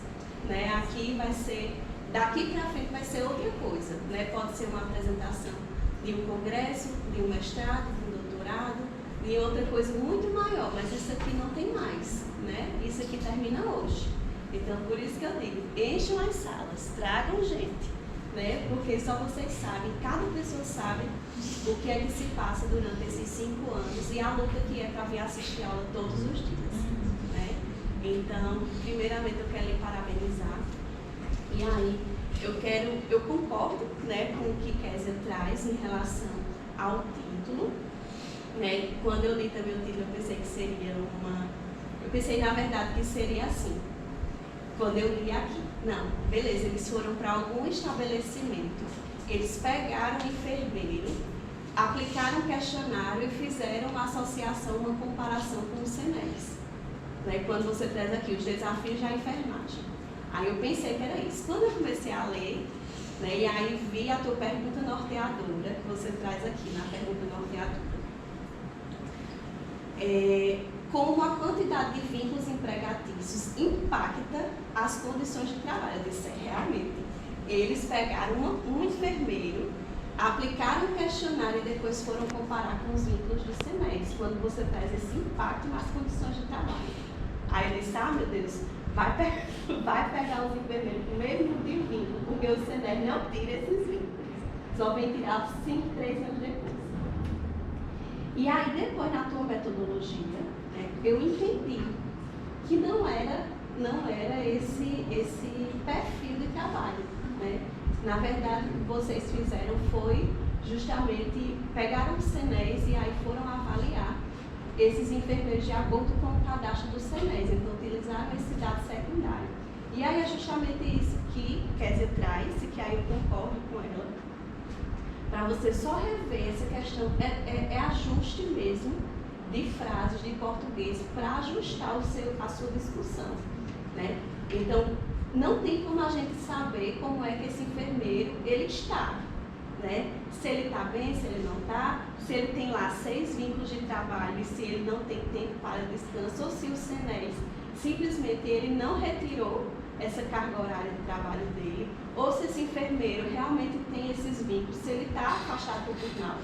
Né? Aqui vai ser, daqui para frente vai ser outra coisa. Né? Pode ser uma apresentação de um congresso, de um mestrado, de um doutorado, de outra coisa muito maior, mas isso aqui não tem mais. Né? Isso aqui termina hoje. Então, por isso que eu digo, encham as salas, tragam gente. Né? Porque só vocês sabem, cada pessoa sabe o que é que se passa durante esses 5 anos e a luta que é para vir assistir aula todos os dias. Né? Então, primeiramente eu quero lhe parabenizar. E aí, eu concordo, né, com o que Kézia traz em relação ao título. Né? Quando eu li também o título, eu pensei que seria eu pensei, na verdade, que seria assim. Quando eu li aqui. Não, beleza, eles foram para algum estabelecimento, eles pegaram um enfermeiro, aplicaram um questionário e fizeram uma associação, uma comparação com o Sinés. Né? Quando você traz aqui os desafios da enfermagem. Aí eu pensei que era isso. Quando eu comecei a ler, né, e aí vi a tua pergunta norteadora, que você traz aqui na pergunta norteadora. Como a quantidade de vínculos empregatícios impacta as condições de trabalho. Eu disse, realmente, eles pegaram um enfermeiro, aplicaram um questionário e depois foram comparar com os vínculos do Sinés, quando você traz esse impacto nas condições de trabalho. Aí eu disse, meu Deus, vai pegar os enfermeiros com o mesmo tipo de vínculo, porque o Sinés não tira esses vínculos, só vem tirar 5, 3 anos depois. E aí depois, na tua metodologia, eu entendi que não era esse perfil de trabalho. Né? Na verdade, o que vocês fizeram foi justamente pegaram o Sinés e aí foram avaliar esses enfermeiros de acordo com o cadastro do Sinés. Então, utilizaram esse dado secundário. E aí é justamente isso que Kézia traz, e que aí eu concordo com ela, para você só rever essa questão, é ajuste mesmo de frases de português para ajustar a sua discussão. Né? Então, não tem como a gente saber como é que esse enfermeiro ele está. Né? Se ele está bem, se ele não está, se ele tem lá 6 vínculos de trabalho e se ele não tem tempo para descanso, ou se o Sinés simplesmente ele não retirou essa carga horária de trabalho dele, ou se esse enfermeiro realmente tem esses vínculos, se ele está afastado do burnout,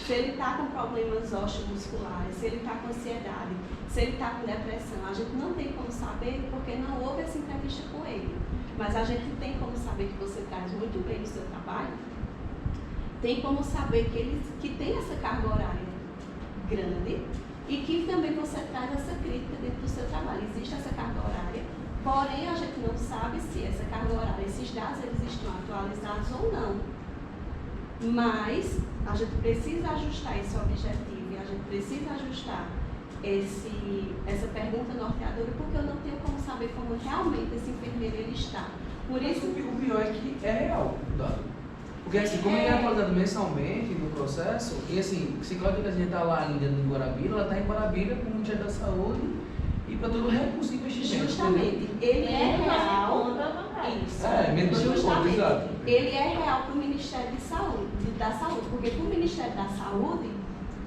se ele está com problemas osteomusculares, se ele está com ansiedade, se ele está com depressão. A gente não tem como saber porque não houve essa entrevista com ele. Mas a gente tem como saber que você traz muito bem o seu trabalho, tem como saber que tem essa carga horária grande e que também você traz essa crítica dentro do seu trabalho. Existe essa carga horária, porém a gente não sabe se essa carga horária, esses dados eles estão atualizados ou não. Mas a gente precisa ajustar esse objetivo e a gente precisa ajustar essa pergunta norteadora, porque eu não tenho como saber como realmente esse enfermeiro ele está. Por isso, o pior é que é real o dado. Porque assim, como ele é atualizado mensalmente no processo, e assim, se Cláudia a gente está lá ainda em Guarabira, ela está em Guarabira com o Ministério da Saúde e para todo o recurso de investimento. Justamente, ele é real. Isso. Menos de conta, exato. Ele é real para o Ministério da Saúde, porque para o Ministério da Saúde,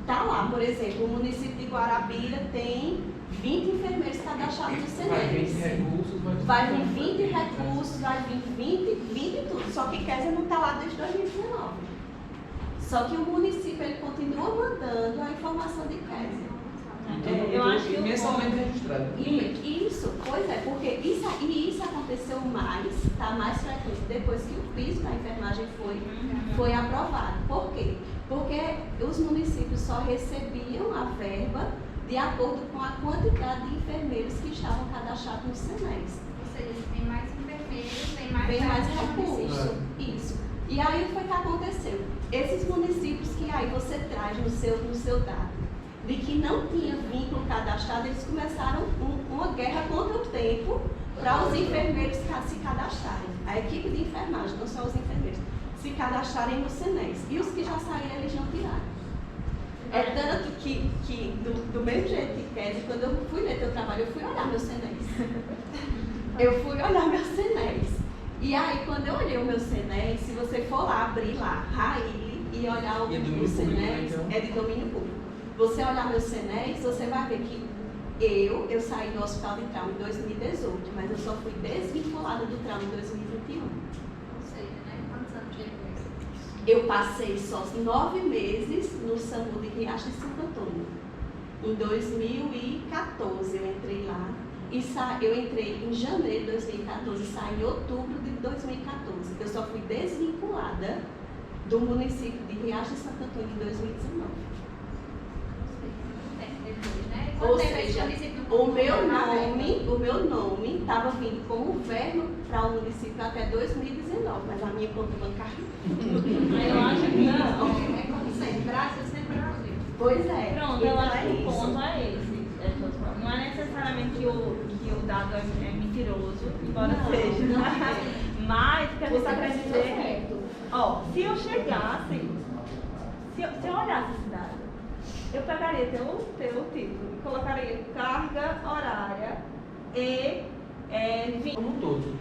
está lá, por exemplo, o município de Guarabira tem 20 enfermeiros cadastrados no CNES. Vai 20 recursos, vai vir 20 recursos, vai vir 20 tudo. Só que Kézia não está lá desde 2019. Só que o município ele continua mandando a informação de Kézia. Eu acho que mensalmente registrado. Isso, pois é, porque isso aconteceu mais, está mais frequente depois que o piso da enfermagem foi aprovado. Por quê? Porque os municípios só recebiam a verba de acordo com a quantidade de enfermeiros que estavam cadastrados no CNES. Ou seja, tem mais enfermeiros, tem mais recursos. Isso. E aí o que foi que aconteceu? Esses municípios que aí você traz no seu dado, de que não tinha vínculo cadastrado, eles começaram uma guerra contra o tempo para os enfermeiros se cadastrarem. A equipe de enfermagem, não só os enfermeiros, se cadastrarem no CNES. E os que já saíram, eles não tiraram. É tanto que do mesmo jeito que Kézia, quando eu fui ler teu trabalho, eu fui olhar meu CNES. Eu fui olhar meu CNES. E aí, quando eu olhei o meu CNES, se você for lá, abrir lá, Raí, e olhar o CNES, então? É de domínio público. Você olhar meu CNES, você vai ver que eu saí do hospital de trauma em 2018, mas eu só fui desvinculada do trauma em 2021. Ou seja, né? Quantos anos depois? Eu passei só 9 meses no SAMU de Riacho de Santo Antônio. Em 2014 eu entrei lá. E eu entrei em janeiro de 2014 e saí em outubro de 2014. Eu só fui desvinculada do município de Riacho de Santo Antônio em 2019. Ou seja, o meu nome estava vindo como verbo para o município até 2019, mas a minha conta bancária. Eu acho que não. É como sempre, Brasil, sempre Brasil. Pois é. Pronto, eu acho que o ponto é esse. Não é necessariamente que o dado é mentiroso, embora seja. Mas o que a gente quer dizer, se eu chegasse, se eu olhasse esse dado, eu pegaria teu título e colocaria carga horária e como um todo.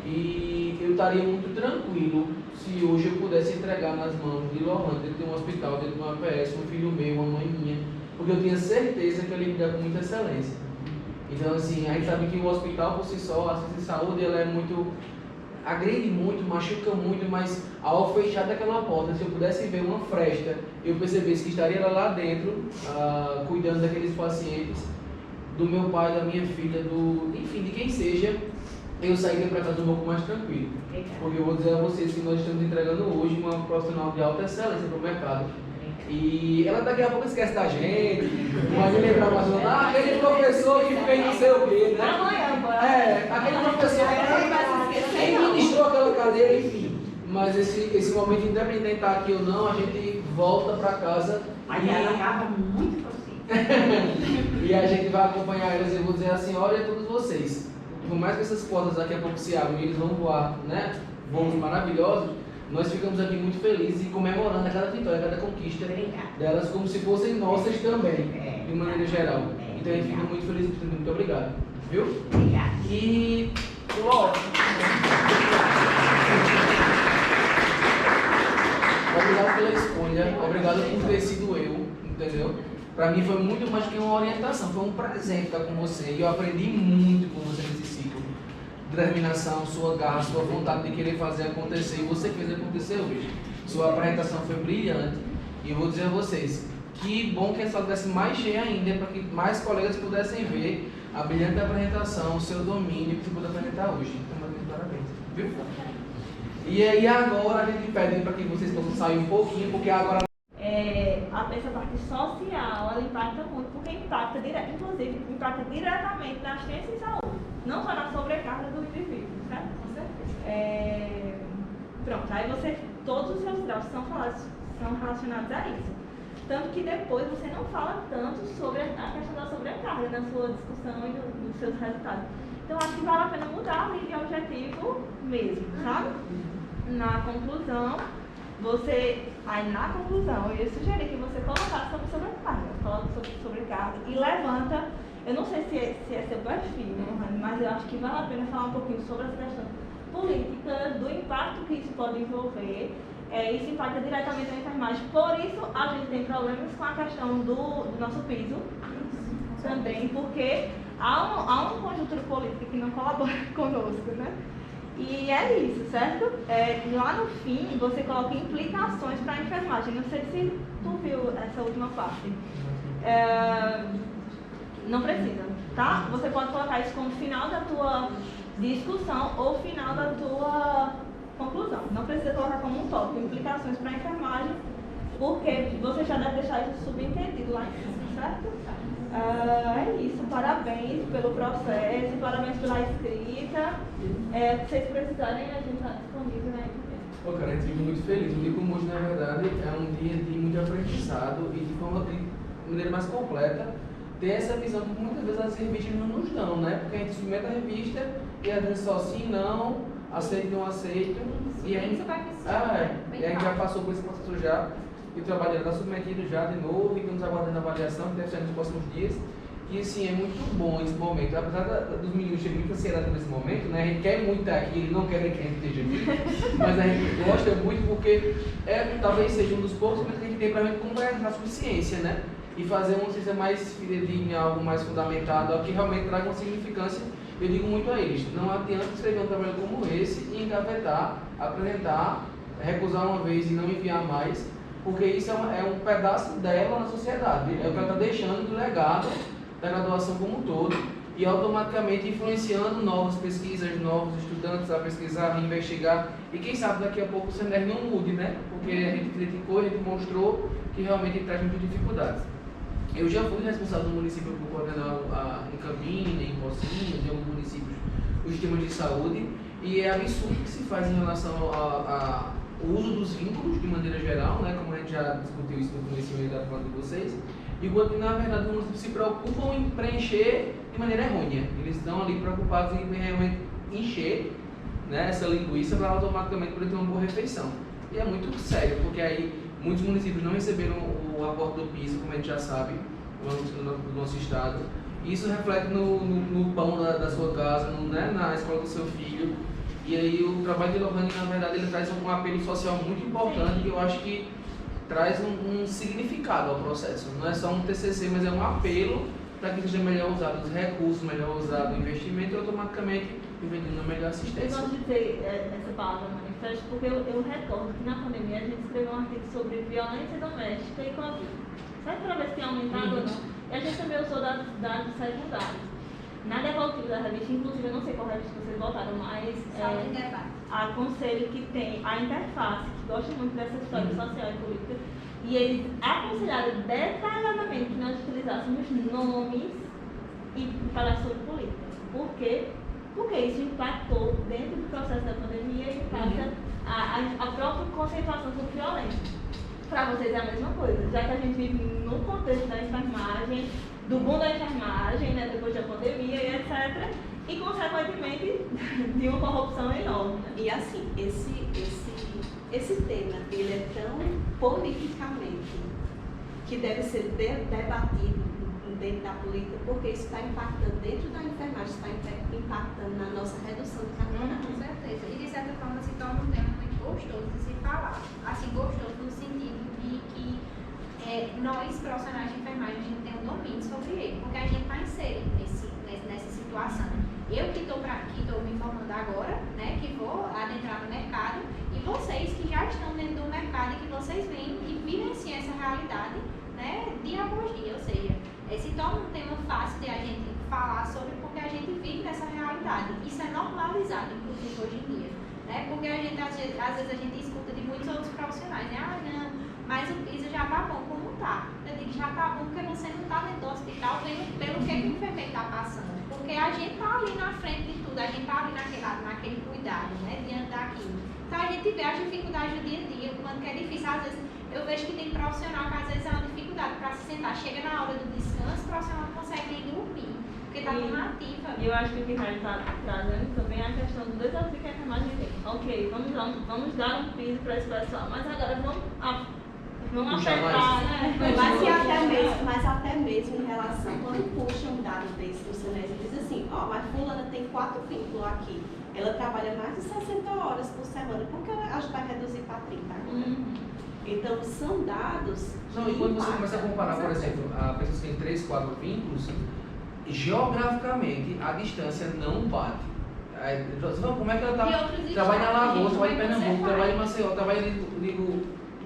E eu estaria muito tranquilo se hoje eu pudesse entregar nas mãos de Lohane, dentro de um hospital, dentro de uma APS, um filho meu, uma mãe minha, porque eu tinha certeza que ele ia cuidar com muita excelência. Então, assim, a gente sabe que o hospital por si só, a assistência de saúde, ela é muito, agride muito, machuca muito, mas ao fechar daquela porta, se eu pudesse ver uma fresta, eu percebesse que estaria lá dentro, cuidando daqueles pacientes, do meu pai, da minha filha, enfim, de quem seja, eu sairia para casa um pouco mais tranquilo. Porque eu vou dizer a vocês que nós estamos entregando hoje uma profissional de alta excelência para o mercado. E ela daqui a pouco esquece da gente, vai me lembrar mais ou menos, aquele professor que fez não sei o quê, né? Aquele professor que ministrou aquela cadeira, enfim. Mas esse momento, independente de estar aqui ou não, a gente volta para casa. Mas ela acaba muito assim. E a gente vai acompanhar elas e eu vou dizer assim, olha todos vocês, por mais que essas portas daqui a pouco se abram e eles vão voar, né? Voos maravilhosos, nós ficamos aqui muito felizes e comemorando a cada vitória, a cada conquista delas como se fossem nossas também, de maneira geral. Então a gente fica muito feliz e muito obrigado, viu? Obrigada. E, lógico, obrigado pela escolha, obrigado por ter sido eu, entendeu? Para mim foi muito mais que uma orientação, foi um prazer estar com você e eu aprendi muito com você nesse ciclo. Determinação, sua garra, sua vontade de querer fazer acontecer e você fez acontecer hoje. Sua apresentação foi brilhante e eu vou dizer a vocês, que bom que a sala estivesse mais cheia ainda para que mais colegas pudessem ver a brilhante apresentação, o seu domínio que você pôde apresentar hoje. Então, muito parabéns, viu? E aí agora a gente pede para que vocês possam sair um pouquinho, porque agora essa parte social, ela impacta muito, porque inclusive, impacta diretamente na assistência em saúde, não só na sobrecarga do indivíduo, certo? Com certeza. Pronto, aí todos os seus graus são relacionados a isso. Tanto que depois você não fala tanto sobre a questão da sobrecarga na sua discussão e dos seus resultados. Então, acho que vale a pena mudar a linha de objetivo mesmo, sabe? Na conclusão, eu ia sugerir que você colocasse sobre sobrecarga. Coloque sobre sobrecarga e levanta. Eu não sei se é seu perfil, né, mas eu acho que vale a pena falar um pouquinho sobre essa questão política, do impacto que isso pode envolver. Isso impacta diretamente na enfermagem. Por isso, a gente tem problemas com a questão do nosso piso também, porque há uma conjuntura política que não colabora conosco, né? E é isso, certo? Lá no fim, você coloca implicações para a enfermagem. Não sei se tu viu essa última parte. Não precisa, tá? Você pode colocar isso como final da tua discussão ou final da tua conclusão. Não precisa colocar como um tópico, implicações para a enfermagem, porque você já deve deixar isso subentendido lá em cima, certo? É isso, parabéns pelo processo, parabéns pela escrita. Se vocês precisarem, a gente está disponível aí também. Pô, cara, a gente fica muito feliz. O dia como hoje, na verdade, é um dia de muito aprendizado e de maneira mais completa ter essa visão que muitas vezes as revistas não nos dão, né? Porque a gente submete a revista e às vezes só sim, não, aceito, não aceito. E a gente já passou por esse processo já. E o trabalho está submetido já de novo e estamos aguardando a avaliação, que deve ser nos próximos dias. E sim, é muito bom esse momento. Apesar dos meninos terem muita ansiedade nesse momento, né? A gente quer muito estar aqui, eles não querem que a gente esteja aqui, mas a gente gosta muito porque talvez seja um dos poucos momentos que a gente tem para a gente conversar sobre ciência, né? E fazer uma ciência mais fidedigna, algo mais fundamentado, algo que realmente traga uma significância. Eu digo muito a eles, não adianta escrever um trabalho como esse e engavetar, apresentar, recusar uma vez e não enviar mais, porque isso é um pedaço dela na sociedade, é o que ela está deixando do legado da graduação como um todo e automaticamente influenciando novas pesquisas, novos estudantes a pesquisar, a investigar e quem sabe daqui a pouco o CENER não mude, né? Porque a gente criticou, a gente mostrou que realmente traz muitas dificuldades. Eu já fui responsável no município por coordenar em Campina, em Pocinhos, em alguns municípios, os sistemas de saúde e é absurdo o que se faz em relação ao uso dos vínculos de maneira geral, né? Como a gente já discutiu isso no começo da fala de vocês, e quando na verdade os municípios se preocupam em preencher de maneira errônea. Eles estão ali preocupados em realmente encher, né, essa linguiça para automaticamente poder ter uma boa refeição. E é muito sério, porque aí muitos municípios não receberam o aporte do piso, como a gente já sabe, do nosso estado. E isso reflete no pão da sua casa, né, na escola do seu filho. E aí o trabalho de Lohane, na verdade, ele traz um apelo social muito importante que eu acho que traz um significado ao processo. Não é só um TCC, mas é um apelo para que seja melhor usado os recursos, melhor usado o investimento e automaticamente vendendo uma melhor assistência. Eu gosto de dizer essa palavra manifesto porque eu recordo que na pandemia a gente escreveu um artigo sobre violência doméstica e sabe para ver se tem aumentado ou não? E a gente também usou dados secundários. Na devolutiva da revista, inclusive eu não sei qual revista vocês botaram, mas aconselho que tem a Interface, que gosta muito dessa história social e política, e eles aconselharam detalhadamente que nós utilizássemos nomes e falar sobre política. Por quê? Porque isso impactou dentro do processo da pandemia e impacta a própria conceituação sobre violência. Para vocês é a mesma coisa, já que a gente vive no contexto da enfermagem, do boom da enfermagem, né, depois da pandemia e etc. E, consequentemente, de uma corrupção enorme. Né? E assim, esse tema, ele é tão politicamente que deve ser debatido dentro da política, porque isso está impactando dentro da enfermagem, está impactando na nossa redução de carga. Com certeza. E de certa forma se torna um tema muito gostoso de se falar. Assim, gostoso no sentido de que nós, profissionais de enfermagem, a gente tem um domínio sobre ele, porque a gente está inserido nessa situação. Eu que estou me formando agora, né, que vou adentrar no mercado, e vocês que já estão dentro do mercado e que vocês vêm e vivenciam essa realidade, né, dia após dia, ou seja, se torna um tema fácil de a gente falar sobre porque a gente vive nessa realidade. Isso é normalizado, inclusive, hoje em dia, né, porque a gente, às vezes a gente escuta de muitos outros profissionais, né, não, mas o piso já tá bom como tá. Eu digo, já tá bom porque você não tá dentro do hospital vendo pelo que o enfermeiro tá passando. Porque a gente tá ali na frente de tudo, a gente tá ali naquele cuidado, né, diante daquilo. Então a gente vê as dificuldades do dia a dia, o quanto que é difícil. Às vezes eu vejo que tem profissional que às vezes é uma dificuldade para se sentar. Chega na hora do descanso, o profissional não consegue nem dormir, porque tá tão ativa. E eu acho que o que o Raio está trazendo também é a questão do desafio que a enfermagem tem. Ok, vamos dar um piso para esse pessoal, mas agora vamos Puxar apertar, mais. né? Mas até mesmo em relação, quando puxa um dado desse do SENES e diz assim, ó, mas fulana tem 4 vínculos aqui, ela trabalha mais de 60 horas por semana, por que ela acha que vai reduzir para 30 agora? Então, são dados. Não, e quando você começa a comparar, por exemplo, a pessoas que têm 3, 4 vínculos, geograficamente a distância não bate. Aí, como é que ela está? Trabalha na Lagoa, trabalha em Pernambuco, trabalha em Maceió, trabalha em.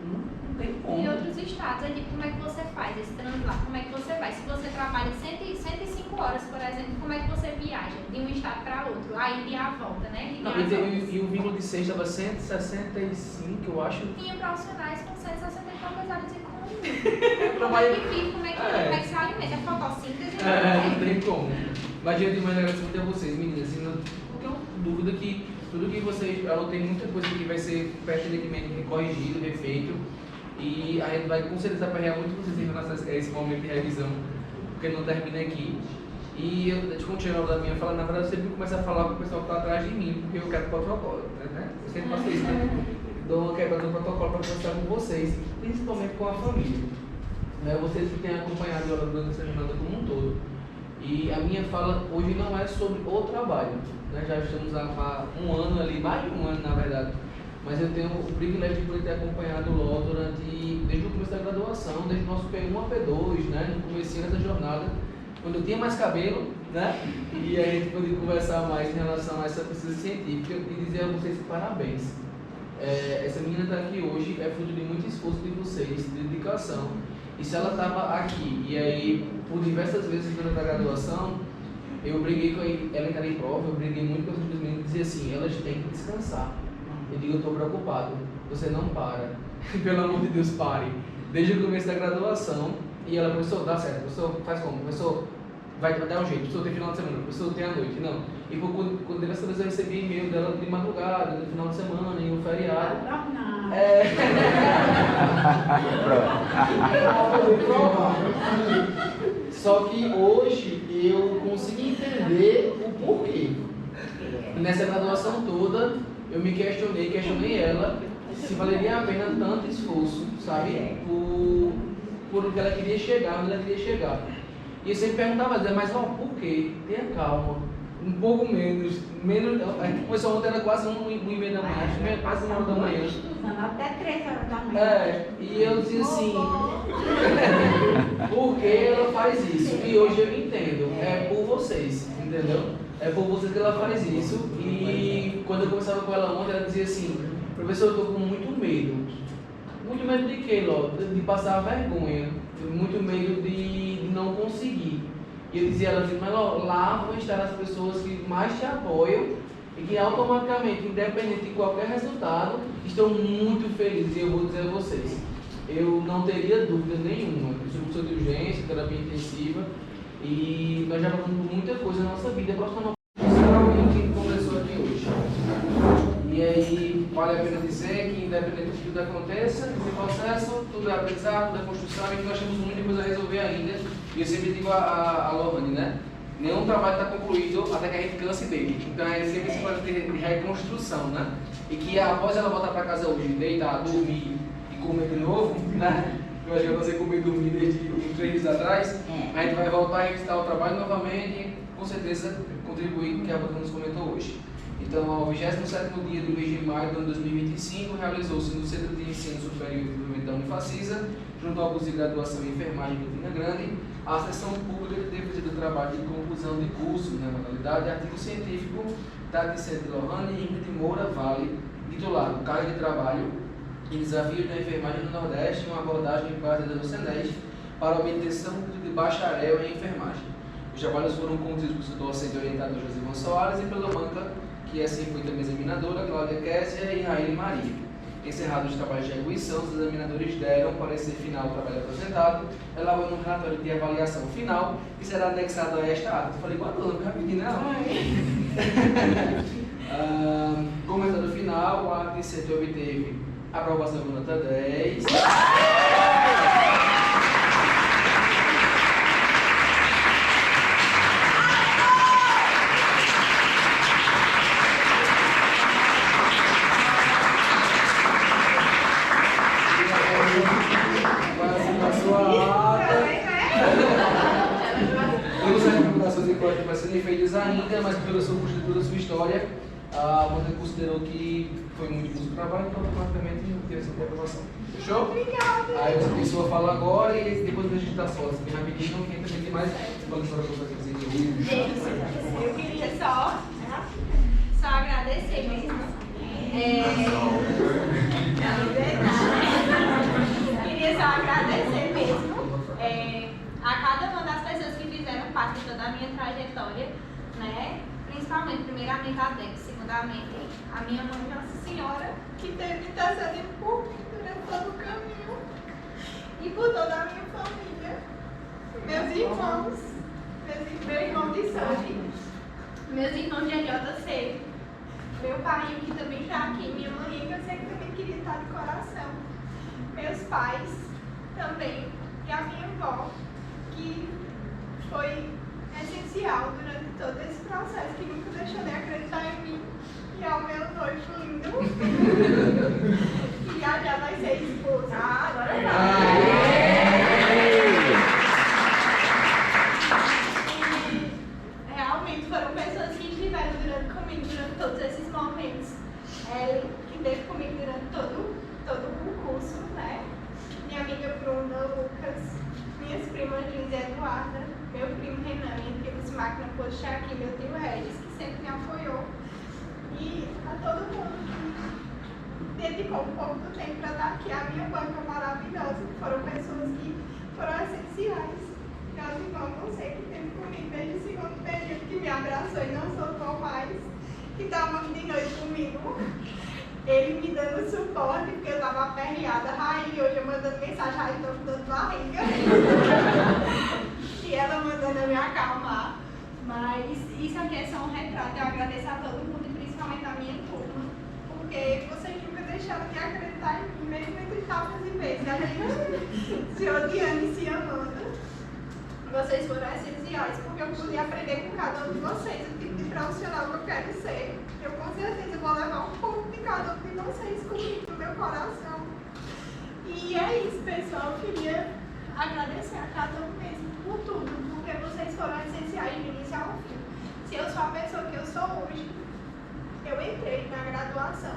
Não tem como. Em outros estados, eu digo, como é que você faz esse translado? Como é que você vai? Se você trabalha 105 horas, por exemplo, como é que você viaja de um estado para outro? Aí e a volta, né? Não, e o vínculo de 6 estava 165, eu acho. Tinha profissionais com 160 e poucas horas de como. Como é que vive, como é que se alimenta? É fotossíntese? Não tem como. Mas, gente, mais agradecimento a vocês, meninas. Assim, não tenho dúvida que tudo que vocês falam tem muita coisa que vai ser pertinentemente corrigido, refeito. E a gente vai com certeza aperrear muito vocês em relação a esse momento de revisão, porque não termina aqui. E eu, quando chega a hora da minha fala, na verdade eu sempre começo a falar com o pessoal que está atrás de mim, porque eu quero protocolo, né? Eu sempre faço isso, né? Dou uma quebra do protocolo para conversar com vocês, principalmente com a família. Né? Vocês que têm acompanhado a durante essa jornada como um todo. E a minha fala hoje não é sobre o trabalho, né? Já estamos há um ano ali, mais de um ano na verdade. Mas eu tenho o privilégio de poder ter acompanhado o LOL desde o começo da graduação, desde o nosso P1 a P2, né, no comecinho dessa jornada, quando eu tinha mais cabelo, né, e aí a gente podia conversar mais em relação a essa pesquisa científica e dizer a vocês parabéns. Essa menina está aqui hoje é fruto de muito esforço de vocês, de dedicação. E se ela estava aqui, e aí por diversas vezes durante a graduação, eu briguei com ela em prova, eu briguei muito com as meninas e dizia assim, elas têm que descansar. Eu digo, eu estou preocupado, você não para, pelo amor de Deus, pare. Desde o começo da graduação, e ela, professor, dá certo, professor, faz como? Professor, vai dar um jeito, professor, tem final de semana, professor, tem a noite, não. E quando dessa vez eu recebi e-mail dela de madrugada, no final de semana, em um feriado. Só que hoje eu consegui entender o porquê. Nessa graduação toda, eu me questionei ela, se valeria a pena tanto esforço, sabe? Por o que ela queria chegar, onde ela queria chegar. E eu sempre perguntava, mas ó, por quê? Tenha calma, um pouco menos. A gente começou ontem, era quase 1h30 da manhã, quase 1h da manhã. Até 3 horas da manhã. E eu dizia assim, por que ela faz isso? E hoje eu entendo, é por vocês, entendeu? É por vocês que ela faz isso. E quando eu conversava com ela ontem, ela dizia assim, professor, eu estou com muito medo. Muito medo de quê, Ló? De passar vergonha. Muito medo de não conseguir. E eu dizia, ela dizia, mas lá vão estar as pessoas que mais te apoiam e que automaticamente, independente de qualquer resultado, estão muito felizes. E eu vou dizer a vocês, eu não teria dúvida nenhuma. Eu sou professor de urgência, terapia intensiva, e nós já passamos por muita coisa na nossa vida profissional. Quem conversou aqui hoje. E aí, vale a pena dizer que, independente de tudo aconteça, esse processo, tudo é aprendizado, tudo é construção, e nós temos muita coisa a resolver ainda. E eu sempre digo a Lohane, né? Nenhum trabalho está concluído até que a gente canse dele. Então é sempre esse processo de reconstrução, né? E que após ela voltar para casa hoje, deitar, dormir e comer de novo, né? Eu acho que você comer e dormir desde 3 dias atrás, a gente vai voltar a revisitar o trabalho novamente e com certeza contribuir com o que a Banda nos comentou hoje. Então, ao 27º dia do mês de maio do ano 2025, realizou-se no Centro de Ensino Superior e Desenvolvimento da Unifacisa, junto ao curso de graduação em enfermagem de Campina Grande, a sessão pública de defesa do trabalho de conclusão de curso na modalidade artigo científico da discente Lohane Ingrid Moura Vale, titulado Carga de Trabalho e Desafios da Enfermagem no Nordeste, uma abordagem baseada no SENES para a obtenção de bacharel em enfermagem. Os trabalhos foram conduzidos pelo docente orientador Josivan Soares e pela banca, que assim foi também examinadora, Cláudia Kessia e Raíli Maria. Encerrados os trabalhos de arguição, os examinadores deram parecer final ao trabalho apresentado, elaborando um relatório de avaliação final, que será anexado a esta ata. Eu falei igual a dona, rapidinho, né? Comentário final, o ato de CT obteve aprovação com nota 10. Vai serem feitas ainda, mas pela sua história, a Wanda considerou que foi muito bom o trabalho, então automaticamente não teve essa aprovação. Fechou? Obrigada. Aí essa pessoa fala agora e depois a gente dá as fotos bem rapidinho, quem também tem mais pode falar para vocês aqui. Eu queria só agradecer mesmo. Queria só agradecer mesmo a cada uma das pessoas que fizeram parte de toda a minha trajetória, né? Principalmente, primeiramente a Dex, segundamente a minha mãe Nossa Senhora, que teve intercedendo por mim durante todo o caminho, e por toda a minha família, meus irmãos, meu irmão de sangue, meus irmãos de AJC, meu pai que também está aqui, minha mãe que eu sei que também queria estar de coração, meus pais também, e a minha avó, que foi essencial durante todo esse processo, que nunca deixou de acreditar em mim, e ao meu noivo lindo, que já vai ser esposa. Agora E realmente foram pessoas que estiveram comigo durante todos esses momentos. Ellen, que esteve comigo durante todo o curso, né? Minha amiga Bruna, Lucas, minhas primas Liz e Eduarda, meu primo Renan, minha prima Simáquina Poxa aqui, meu tio Regis, que sempre me apoiou. E a todo mundo que dedicou um pouco do tempo para estar aqui, a minha banca maravilhosa, que foram pessoas que foram essenciais. Meus irmãos, você que esteve comigo desde o segundo período, que me abraçou e não soltou mais, que estava de noite comigo. Ele me dando suporte, porque eu estava aperreada. Raí, hoje eu mandando mensagem, Raí, estou com dor de barriga. E ela mandando eu me acalmar. Mas isso aqui é só um retrato. Eu agradeço a todo mundo, e principalmente a minha turma, porque vocês nunca deixaram de acreditar em mim, mesmo entre tapas e vezes. A gente se odiando e se amando. Vocês foram essenciais, porque eu pude aprender com cada um de vocês o tipo de profissional que eu quero ser. Eu com certeza vou levar um pouco de cada um de vocês comigo no meu coração. E é isso, pessoal. Eu queria agradecer a cada um mesmo por tudo, porque vocês foram essenciais de início ao fim. Se eu sou a pessoa que eu sou hoje, eu entrei na graduação